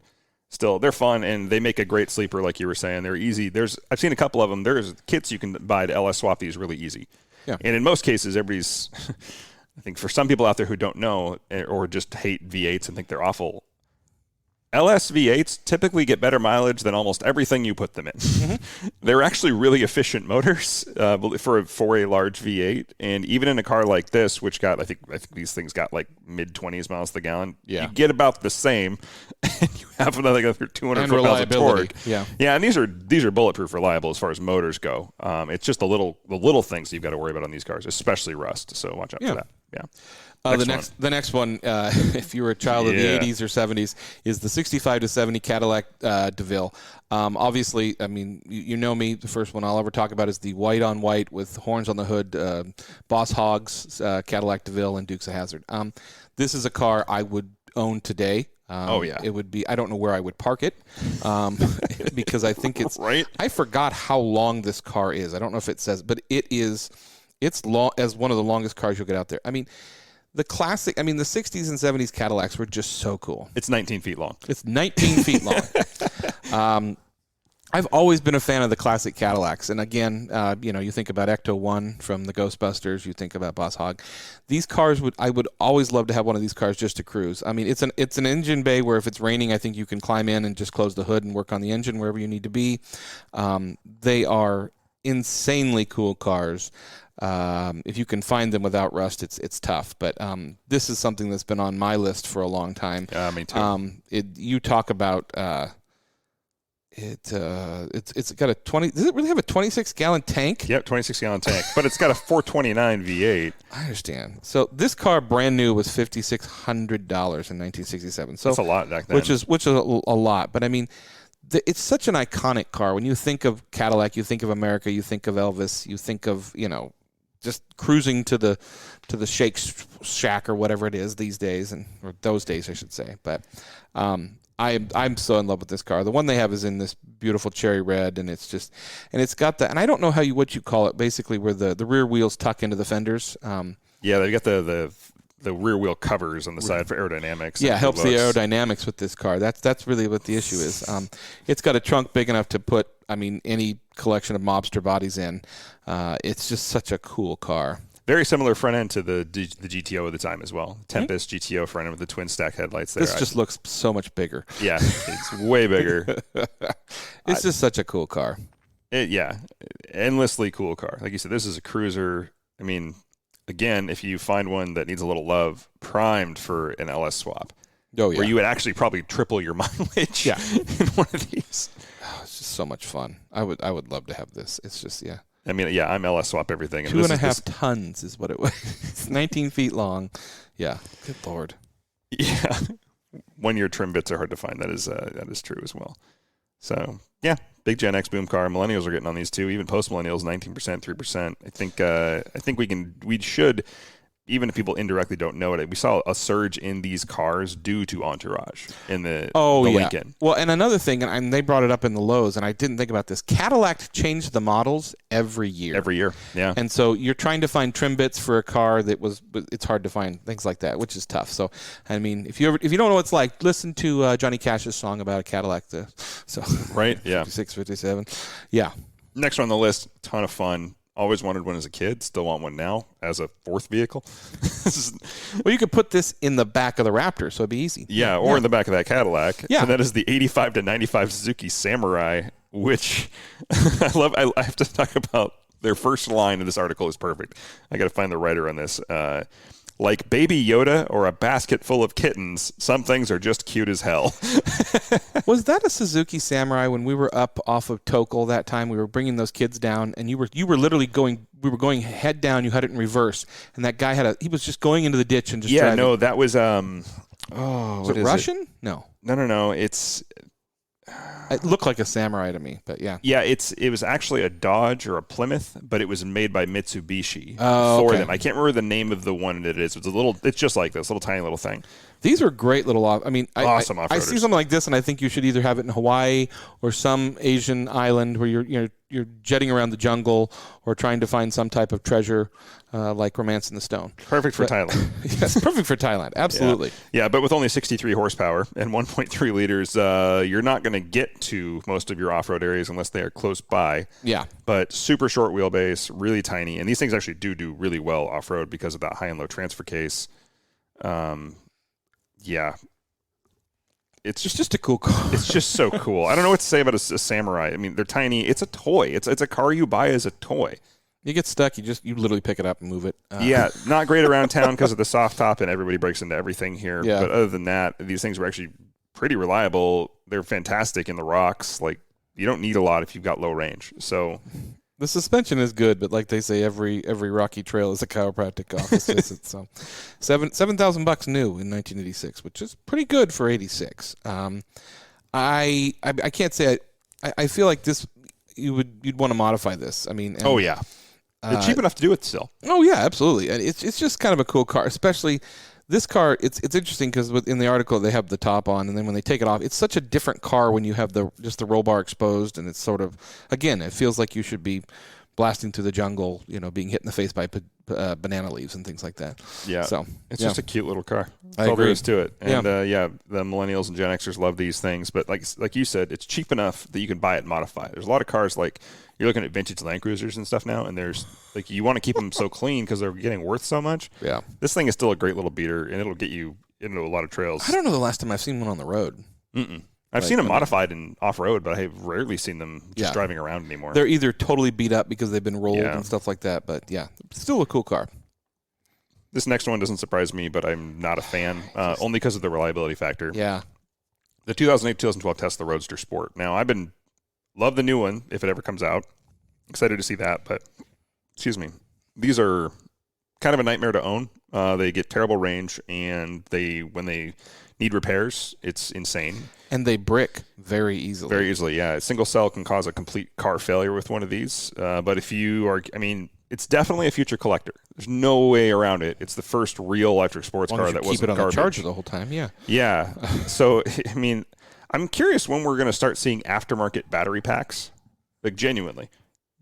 still, they're fun, and they make a great sleeper, like you were saying. They're easy. I've seen a couple of them. There's kits you can buy to LS swap these really easy. Yeah. And in most cases, everybody's I think for some people out there who don't know or just hate V8s and think they're awful, LS V8s typically get better mileage than almost everything you put them in. Mm-hmm. They're actually really efficient motors for a large V8, and even in a car like this, which got I think these things got mid-20s miles to the gallon, you get about the same, and you have another 200 foot-pounds of torque. Yeah, and these are bulletproof reliable as far as motors go. It's just the little things you've got to worry about on these cars, especially rust. So watch out for that. Yeah. The next one, if you were a child of the 80s or 70s, is the 65 to 70 Cadillac DeVille. Obviously, I mean, you know me, the first one I'll ever talk about is the white on white with horns on the hood, Boss Hogg's Cadillac DeVille and Dukes of Hazzard. This is a car I would own today. It would be, I don't know where I would park it because I think it's, right? I forgot how long this car is. I don't know if it says, but it's long as one of the longest cars you'll get out there. I mean, the 60s and 70s Cadillacs were just so cool. It's 19 feet long. It's 19 feet long. I've always been a fan of the classic Cadillacs, and again, you think about Ecto 1 from the Ghostbusters, you think about Boss Hogg. These cars I would always love to have one of these cars just to cruise. I mean, it's an engine bay where if it's raining, I think you can climb in and just close the hood and work on the engine wherever you need to be. They are insanely cool cars. If you can find them without rust, it's tough. But this is something that's been on my list for a long time. Yeah, me too. You talk about. It's got a 20. Does it really have a 26-gallon tank? Yep, 26-gallon tank, but it's got a 429 V8. I understand. So this car, brand new, was $5,600 in 1967. So that's a lot back then. Which is a lot. But I mean, it's such an iconic car. When you think of Cadillac, you think of America, you think of Elvis, you think of just cruising to the Shake Shack or whatever it is these days, or those days, I should say. But I'm so in love with this car. The one they have is in this beautiful cherry red, and it's got and I don't know what you call it, basically where the rear wheels tuck into the fenders. Yeah, they've got the rear wheel covers on the side for aerodynamics. Yeah, it helps the aerodynamics with this car. That's really what the issue is. It's got a trunk big enough to put, any collection of mobster bodies in. It's just such a cool car. Very similar front end to the GTO of the time as well. Tempest GTO front end with the twin stack headlights there. This just looks so much bigger. Yeah, it's way bigger. It's just such a cool car. Endlessly cool car. Like you said, this is a cruiser. Again, if you find one that needs a little love, primed for an LS swap. Oh, yeah. Where you would actually probably triple your mileage in one of these. Oh, it's just so much fun. I would love to have this. It's just, I'm LS swap everything. And 2.5 tons is what it was. It's 19 feet long. Yeah. Good Lord. Yeah. 1 year trim bits are hard to find. That is true as well. So, yeah, big Gen X boom car. Millennials are getting on these too. Even post-millennials, 19%, 3%. I think we should, even if people indirectly don't know it, we saw a surge in these cars due to Entourage in the Lincoln. Well, and another thing, and they brought it up in the Lowe's, and I didn't think about this. Cadillac changed the models every year. Every year, yeah. And so you're trying to find trim bits for a car it's hard to find things like that, which is tough. So, if you don't know what it's like, listen to Johnny Cash's song about a Cadillac. Right, yeah. 56, 57. Yeah. Next one on the list, ton of fun. Always wanted one as a kid. Still want one now as a fourth vehicle. Well, you could put this in the back of the Raptor, so it'd be easy. Yeah, or in the back of that Cadillac. Yeah. And that is the 85 to 95 Suzuki Samurai, which I love. I have to talk about their first line of this article is perfect. I got to find the writer on this. Like Baby Yoda or a basket full of kittens, some things are just cute as hell. Was that a Suzuki Samurai when we were up off of Tokal that time? We were bringing those kids down, and you were literally going. We were going head down. You had it in reverse, and that guy he was just going into the ditch and just. Yeah, driving. no, that was was it Russian? No. No. It looked like a Samurai to me, but yeah. Yeah, it was actually a Dodge or a Plymouth, but it was made by Mitsubishi for them. I can't remember the name of the one that it is. It's just like this little tiny little thing. These are great little awesome off-roaders. I see something like this, and I think you should either have it in Hawaii or some Asian island where you're jetting around the jungle or trying to find some type of treasure, like Romance in the Stone. Perfect for Thailand. Yes, perfect for Thailand. Absolutely. Yeah, but with only 63 horsepower and 1.3 liters, you're not going to get to most of your off-road areas unless they are close by. Yeah. But super short wheelbase, really tiny, and these things actually do really well off-road because of that high and low transfer case. Yeah. It's just a cool car. It's just so cool. I don't know what to say about a Samurai. I mean, they're tiny. It's a toy. It's a car you buy as a toy. You get stuck, you literally pick it up and move it. Yeah, not great around town because of the soft top, and everybody breaks into everything here. Yeah. But other than that, these things were actually pretty reliable. They're fantastic in the rocks. Like, you don't need a lot if you've got low range. So the suspension is good, but like they say, every rocky trail is a chiropractic office visit. So, $7,000 new in 1986, which is pretty good for '86. I can't say I feel like this you'd want to modify this. I mean, oh yeah, it's cheap enough to do it still. Oh yeah, absolutely. And it's just kind of a cool car, especially. This car, it's interesting because in the article they have the top on, and then when they take it off, it's such a different car when you have just the roll bar exposed, and it's sort of, again, it feels like you should be blasting through the jungle, being hit in the face by banana leaves and things like that. Yeah. So it's just a cute little car. That's I all there agree. is to it. And the millennials and Gen Xers love these things. But like you said, it's cheap enough that you can buy it and modify it. There's a lot of cars like you're looking at vintage Land Cruisers and stuff now, and there's like you want to keep them so clean because they're getting worth so much. Yeah. This thing is still a great little beater, and it'll get you into a lot of trails. I don't know the last time I've seen one on the road. I've seen them modified and off-road, but I've rarely seen them just driving around anymore. They're either totally beat up because they've been rolled and stuff like that, but still a cool car. This next one doesn't surprise me, but I'm not a fan, only because of the reliability factor. Yeah. The 2008-2012 Tesla Roadster Sport. Now, love the new one if it ever comes out. Excited to see that, but, excuse me, these are kind of a nightmare to own. They get terrible range, and when they need repairs, it's insane. And they brick very easily. Very easily, yeah. A single cell can cause a complete car failure with one of these. But if you are, it's definitely a future collector. There's no way around it. It's the first real electric sports car that wasn't keep it on garbage. the charger the whole time, yeah. Yeah. So, I'm curious when we're going to start seeing aftermarket battery packs, like genuinely,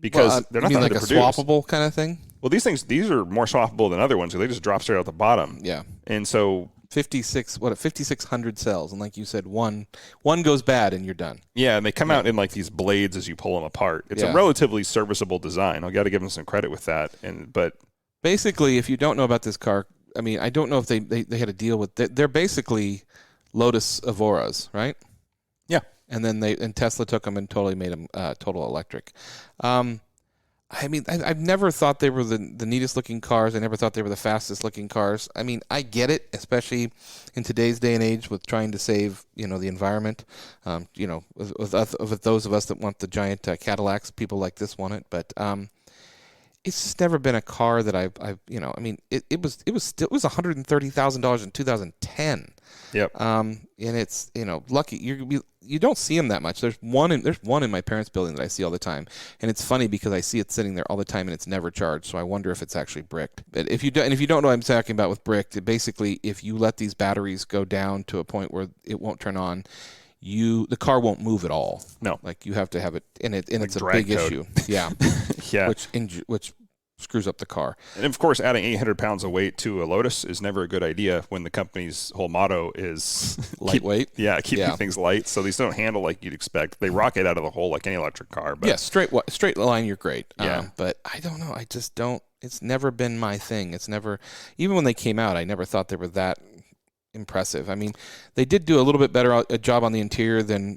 because they're not that hard to produce. Like a swappable kind of thing? Well, these are more swappable than other ones. So they just drop straight out the bottom. Yeah. And so 5,600 cells, and like you said, one goes bad and you're done. Yeah, and they come out in like these blades as you pull them apart. It's a relatively serviceable design. I got to give them some credit with that. But basically, if you don't know about this car, I don't know if they had a deal with. They're basically Lotus Evoras, right? Yeah, and then Tesla took them and totally made them total electric. I've never thought they were the neatest looking cars. I never thought they were the fastest looking cars. I get it, especially in today's day and age with trying to save, the environment. With those of us that want the giant Cadillacs, people like this want it. But it's just never been a car that it was $130,000 in 2010. Yep. And it's lucky you don't see them that much. There's one in my parents' building that I see all the time, and it's funny because I see it sitting there all the time and it's never charged. So I wonder if it's actually bricked. But if you don't know what I'm talking about with bricked, basically if you let these batteries go down to a point where it won't turn on, the car won't move at all. No, like you have to have it, and it's a drag big code. issue. Yeah, yeah, which screws up the car. And of course, adding 800 pounds of weight to a Lotus is never a good idea when the company's whole motto is lightweight. Keeping things light, so these don't handle like you'd expect. They rocket out of the hole like any electric car. But straight line, you're great. Yeah, but I don't know. I just don't. It's never been my thing. It's never. Even when they came out, I never thought they were that impressive. They did do a little bit better a job on the interior than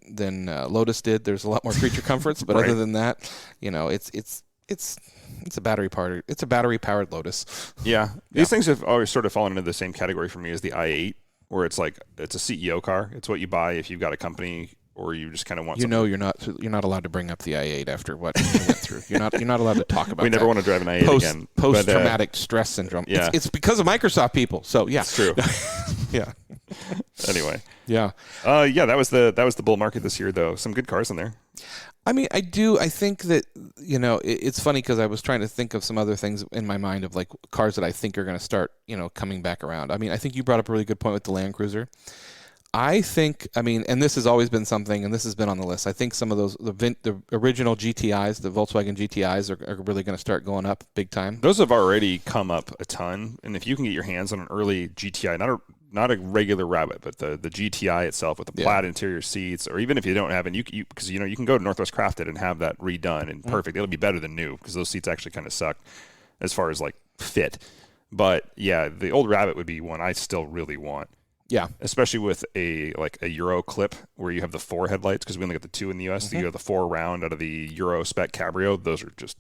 Lotus did. There's a lot more creature comforts, but other than that, it's a battery powered. It's a battery powered Lotus. Yeah, these things have always sort of fallen into the same category for me as the i8, where it's a CEO car. It's what you buy if you've got a company or you just kind of want. You're not allowed to bring up the i8 after what you went through. You're not allowed to talk about. We never want to drive an i8 again. Post traumatic stress syndrome. Yeah, it's because of Microsoft people. So yeah, it's true. Yeah. Anyway. Yeah. That was the bull market this year, though. Some good cars in there. I think that, it's funny because I was trying to think of some other things in my mind of like cars that I think are going to start, coming back around. I think you brought up a really good point with the Land Cruiser. I think, and this has always been something, and this has been on the list. I think some of those, the original GTIs, the Volkswagen GTIs are really going to start going up big time. Those have already come up a ton. And if you can get your hands on an early GTI, not a regular Rabbit, but the GTI itself with the plaid interior seats, or even if you don't have it, because you can go to Northwest Crafted and have that redone and perfect. It'll be better than new because those seats actually kind of suck as far as like fit. But yeah, the old Rabbit would be one I still really want. Yeah, especially with a Euro clip where you have the 4 headlights, because we only got the 2 in the US. You have the 4 round out of the Euro spec Cabrio. Those are just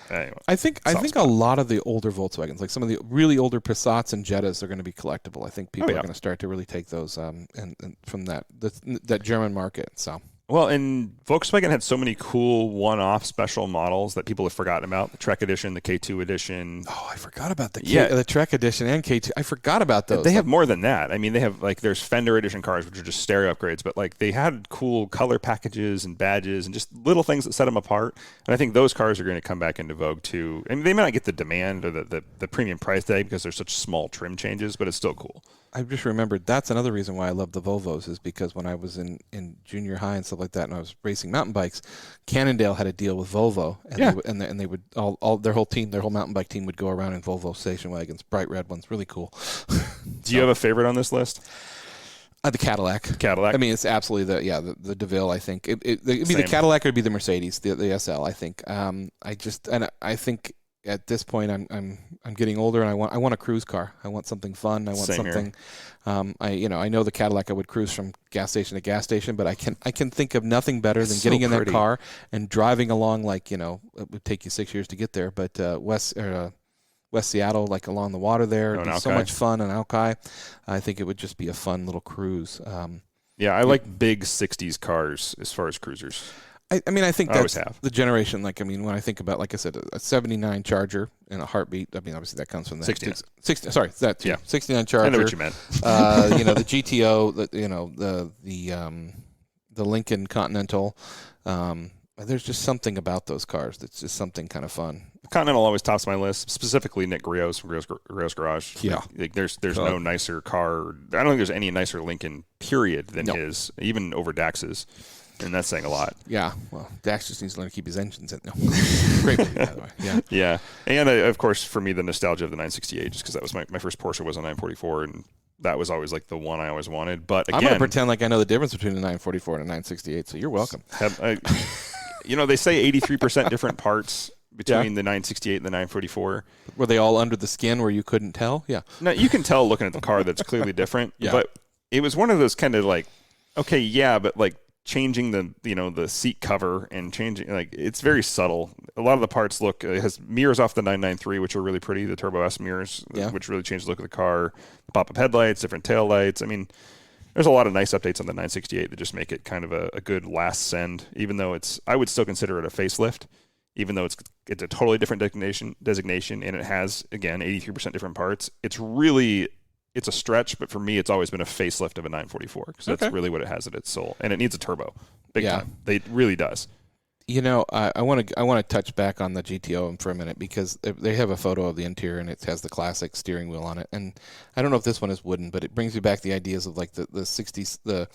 anyway. I think a lot of the older Volkswagens, like some of the really older Passats and Jettas, are going to be collectible. I think people are going to start to really take those and from that German market. So. Well, and Volkswagen had so many cool one-off special models that people have forgotten about. The Trek Edition, the K2 Edition. Oh, I forgot about the Trek Edition and K2. I forgot about those. They have more than that. They have there's Fender Edition cars, which are just stereo upgrades, but they had cool color packages and badges and just little things that set them apart. And I think those cars are going to come back into vogue too. They may not get the demand or the premium price tag because they're such small trim changes, but it's still cool. I just remembered that's another reason why I love the Volvos is because when I was in junior high and stuff like that, and I was racing mountain bikes, Cannondale had a deal with Volvo, and they would all their whole mountain bike team would go around in Volvo station wagons, bright red ones, really cool. Do you have a favorite on this list? The Cadillac. I mean, it's absolutely the DeVille. I think it'd be the Cadillac or it'd be the Mercedes, the SL. I think. I think at this point I'm getting older and I want a cruise car. I want something fun. I want something. I know the Cadillac I would cruise from gas station to gas station, but I can think of nothing better than getting in that car and driving along it would take you 6 years to get there, but West Seattle, like along the water there. It's so much fun on Alki. I think it would just be a fun little cruise. I like big 60s cars as far as cruisers. I think that's the generation. When I think about, like I said, a 79 Charger and a heartbeat, obviously that comes from the 69. 69 Charger. I know what you meant. The GTO, the Lincoln Continental. There's just something about those cars that's just something kind of fun. Continental always tops my list, specifically Nick Griot's from Griot's Garage. Yeah. There's no nicer car. I don't think there's any nicer Lincoln, period, than his, even over Dax's. And that's saying a lot. Yeah. Well, Dax just needs to learn to keep his engines in. No. Great movie, by the way. Yeah. Yeah. And, of course, for me, the nostalgia of the 968, just because that was my first Porsche was a 944, and that was always the one I always wanted. But again, I'm going to pretend like I know the difference between a 944 and a 968, so you're welcome. They say 83% different parts between the 968 and the 944. Were they all under the skin where you couldn't tell? Yeah. No, you can tell looking at the car that's clearly different. Yeah. But it was one of those kind of but changing the seat cover and changing, it's very subtle. A lot of the parts it has mirrors off the 993, which are really pretty, the Turbo S mirrors, which really change the look of the car. Pop-up headlights, different tail lights. I mean, there's a lot of nice updates on the 968 that just make it kind of a good last send, even though I would still consider it a facelift, even though it's a totally different designation, and it has, again, 83% different parts. It's a stretch, but for me, it's always been a facelift of a 944 because that's really what it has at its soul, and it needs a turbo, big time. It really does. I want to touch back on the GTO for a minute because they have a photo of the interior and it has the classic steering wheel on it, and I don't know if this one is wooden, but it brings me back the ideas of the 60s, the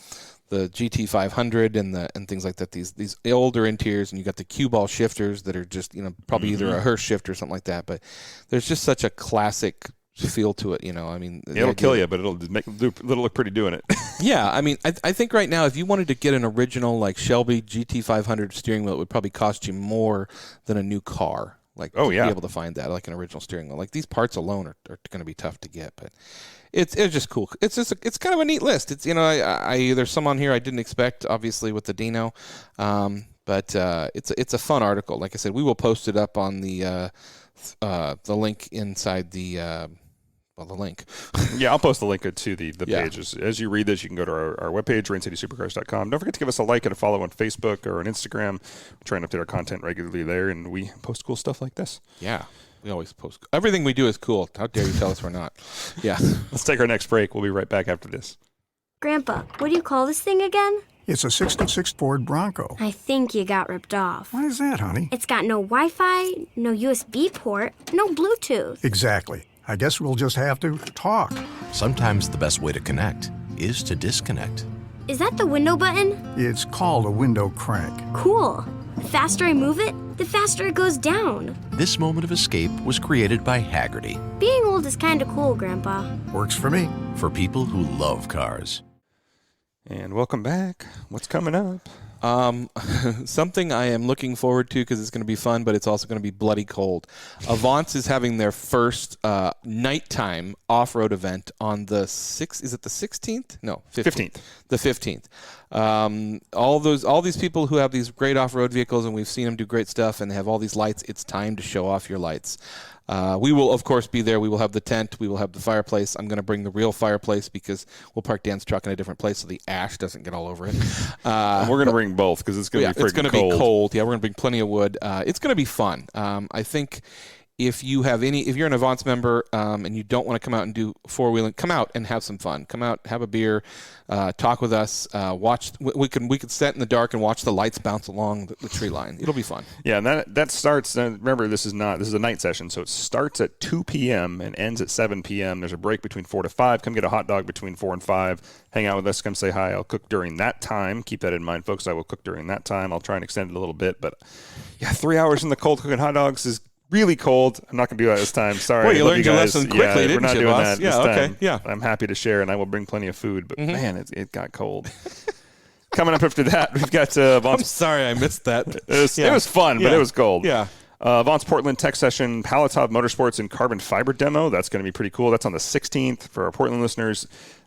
GT 500 and things like that. These older interiors, and you got the cue ball shifters that are just probably either a Hirsch shift or something like that, but there's just such a classic feel to it, it'll kill you, but it'll look pretty doing it. Yeah, I think right now if you wanted to get an original Shelby GT500 steering wheel, it would probably cost you more than a new car. Be able to find that an original steering wheel. These parts alone are going to be tough to get, but it's just cool. It's kind of a neat list. It's there's some on here I didn't expect, obviously with the Dino, but it's a fun article. Like I said, we will post it up on the link inside the link. Yeah, I'll post the link to the page. As you read this, you can go to our webpage, RainCitySupercars.com. Don't forget to give us a like and a follow on Facebook or on Instagram. We try and update our content regularly there, and we post cool stuff like this. Yeah, we always post. Everything we do is cool. How dare you tell us we're not? Yeah. Let's take our next break. We'll be right back after this. Grandpa, what do you call this thing again? It's a 66 Ford Bronco. I think you got ripped off. Why is that, honey? It's got no Wi-Fi, no USB port, no Bluetooth. Exactly. I guess we'll just have to talk. Sometimes the best way to connect is to disconnect. Is that the window button? It's called a window crank. Cool. The faster I move it, the faster it goes down. This moment of escape was created by Hagerty. Being old is kind of cool, Grandpa. Works for me. For people who love cars. And welcome back. What's coming up? Something I am looking forward to because it's going to be fun, but it's also going to be bloody cold. Avance is having their first nighttime off-road event on the 6th. Is it the 16th? No, 15th. The 15th. All these people who have these great off-road vehicles, and we've seen them do great stuff, and they have all these lights. It's time to show off your lights. We will, of course, be there. We will have the tent. We will have the fireplace. I'm going to bring the real fireplace because we'll park Dan's truck in a different place so the ash doesn't get all over it. And we're going to bring both because it's going to be freaking cold. It's going to be cold. Yeah, we're going to bring plenty of wood. It's going to be fun. I think If you're an Avance member and you don't want to come out and do four-wheeling, come out and have some fun. Come out, have a beer, talk with us, watch. We could sit in the dark and watch the lights bounce along the tree line. It'll be fun. Yeah, and that starts. Remember, this is a night session, so it starts at 2 p.m. and ends at 7 p.m. There's a break between 4 to 5. Come get a hot dog between 4 and 5. Hang out with us. Come say hi. I'll cook during that time. Keep that in mind, folks. I will cook during that time. I'll try and extend it a little bit, but yeah, 3 hours in the cold cooking hot dogs is really cold. I'm not going to do that this time. Sorry. Well, you learned your lesson quickly, didn't you, we're not doing boss? that this time. Yeah. I'm happy to share, and I will bring plenty of food, but man, it got cold. Coming up after that, we've got I'm sorry I missed that. It was fun, but it was cold. Yeah. Vaughn's Portland Tech Session, Palatov Motorsports and Carbon Fiber Demo. That's going to be pretty cool. That's on the 16th for our Portland listeners.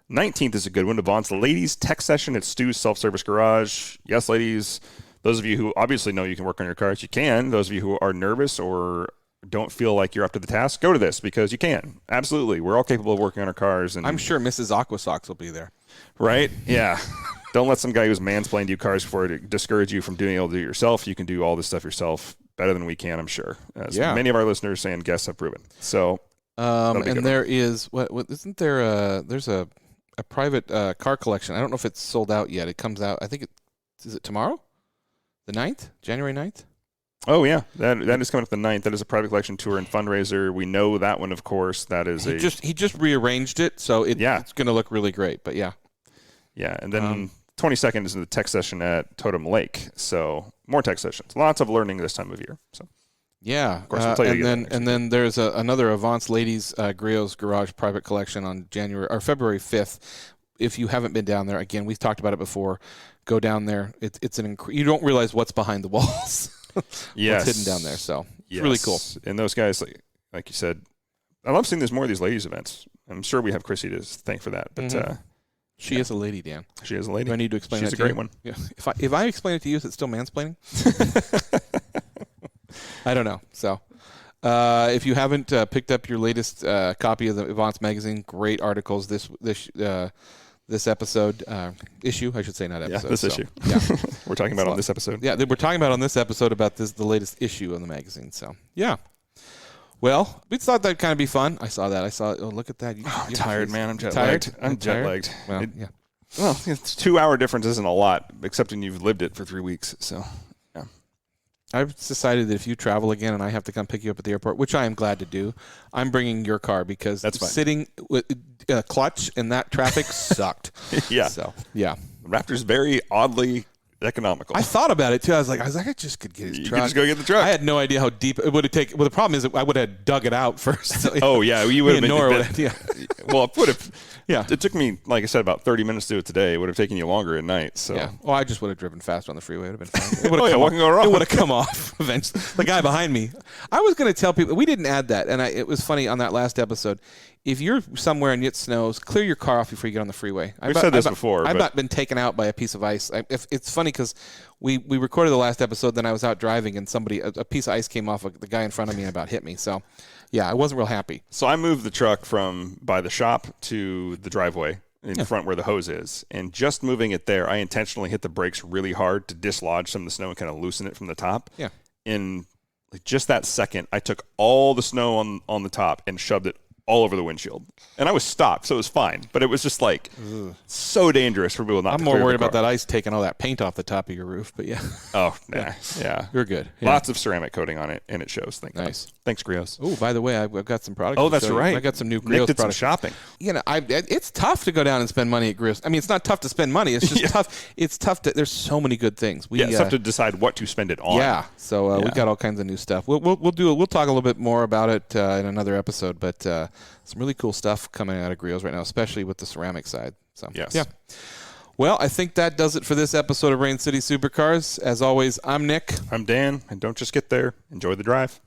19th is a good one. To Vaughn's Ladies Tech Session at Stu's Self-Service Garage. Yes, ladies. Those of you who obviously know you can work on your cars, you can. Those of you who are nervous or don't feel like you're up to the task, go to this because you can. Absolutely. We're all capable of working on our cars. And I'm sure Mrs. Aquasocks will be there. Right? Yeah. Don't let some guy who's mansplained you cars before to discourage you from doing it yourself. You can do all this stuff yourself better than we can, I'm sure. As many of our listeners and guests have proven. So, and there is what isn't there? There's a private car collection. I don't know if it's sold out yet. It comes out. I think is it tomorrow, the 9th, January 9th. Oh yeah, that is coming up the 9th. That is a private collection tour and fundraiser. We know that one, of course. That is he just rearranged it, so it's going to look really great. But yeah, and then 22nd is the tech session at Totem Lake. So more tech sessions, lots of learning this time of year. So yeah, of course, we'll tell you and then there's another Avance Ladies Griots Garage private collection on February 5th. If you haven't been down there, again, we've talked about it before. Go down there. It's you don't realize what's behind the walls. Yes. What's hidden down there. So it's really cool. And those guys, like you said, I love seeing there's more of these ladies events. I'm sure we have Chrissy to thank for that. But she is a lady, Dan. She is a lady. Do I need to explain She's that a great one. Yeah. If I explain it to you, is it still mansplaining? I don't know. So if you haven't picked up your latest copy of the Avance magazine, great articles this episode, issue, I should say, not episode. Yeah, this issue. Yeah. We're talking about on this episode. Yeah, we're talking about on this episode about the latest issue of the magazine. So, yeah. Well, we thought that'd kind of be fun. I saw that. Look at that. I'm tired, man. I'm jet tired. lagged. I'm jet lagged. Well, yeah. Well, it's 2 hour difference isn't a lot, except when you've lived it for 3 weeks. So, yeah. I've decided that if you travel again and I have to come pick you up at the airport, which I am glad to do, I'm bringing your car because that's fine. Sitting with clutch in that traffic sucked. Yeah. So, yeah. The Raptor's very oddly economical. I thought about it too. I was like, I just could get his truck. You could just go get the truck. I had no idea how deep it would have taken. Well, the problem is that I would have dug it out first. So, oh yeah, you would have been. Yeah. Well, it would have. Yeah. It took me, like I said, about 30 minutes to do it today. It would have taken you longer at night. So. Yeah. Well, I just would have driven faster on the freeway. It would have been fine. What can go wrong? It would have come off eventually. The guy behind me. I was going to tell people we didn't add that, and it was funny on that last episode. If you're somewhere and it snows, clear your car off before you get on the freeway. We've said this before. I've not been taken out by a piece of ice. It's funny because we recorded the last episode, then I was out driving, and a piece of ice came off of the guy in front of me and about hit me. So, yeah, I wasn't real happy. So I moved the truck from by the shop to the driveway in front where the hose is. And just moving it there, I intentionally hit the brakes really hard to dislodge some of the snow and kind of loosen it from the top. Yeah. In just that second, I took all the snow on the top and shoved it all over the windshield. And I was stopped, so it was fine. But it was just so dangerous for people not to I'm more worried about that ice taking all that paint off the top of your roof, but yeah. Oh, nah. Yeah. You're good. Yeah. Lots of ceramic coating on it, and it shows. Nice. Thanks, Griots. Oh, by the way, I've got some products. Oh, that's right. I got some new Nick Griots did products. some shopping. It's tough to go down and spend money at Griots. I mean, it's not tough to spend money. It's just tough. It's tough to. There's so many good things. It's tough to decide what to spend it on. Yeah. So we got all kinds of new stuff. We'll talk a little bit more about it in another episode, but some really cool stuff coming out of Griots right now, especially with the ceramic side. So yes. Yeah. Well, I think that does it for this episode of Rain City Supercars. As always, I'm Nick. I'm Dan, and don't just get there. Enjoy the drive.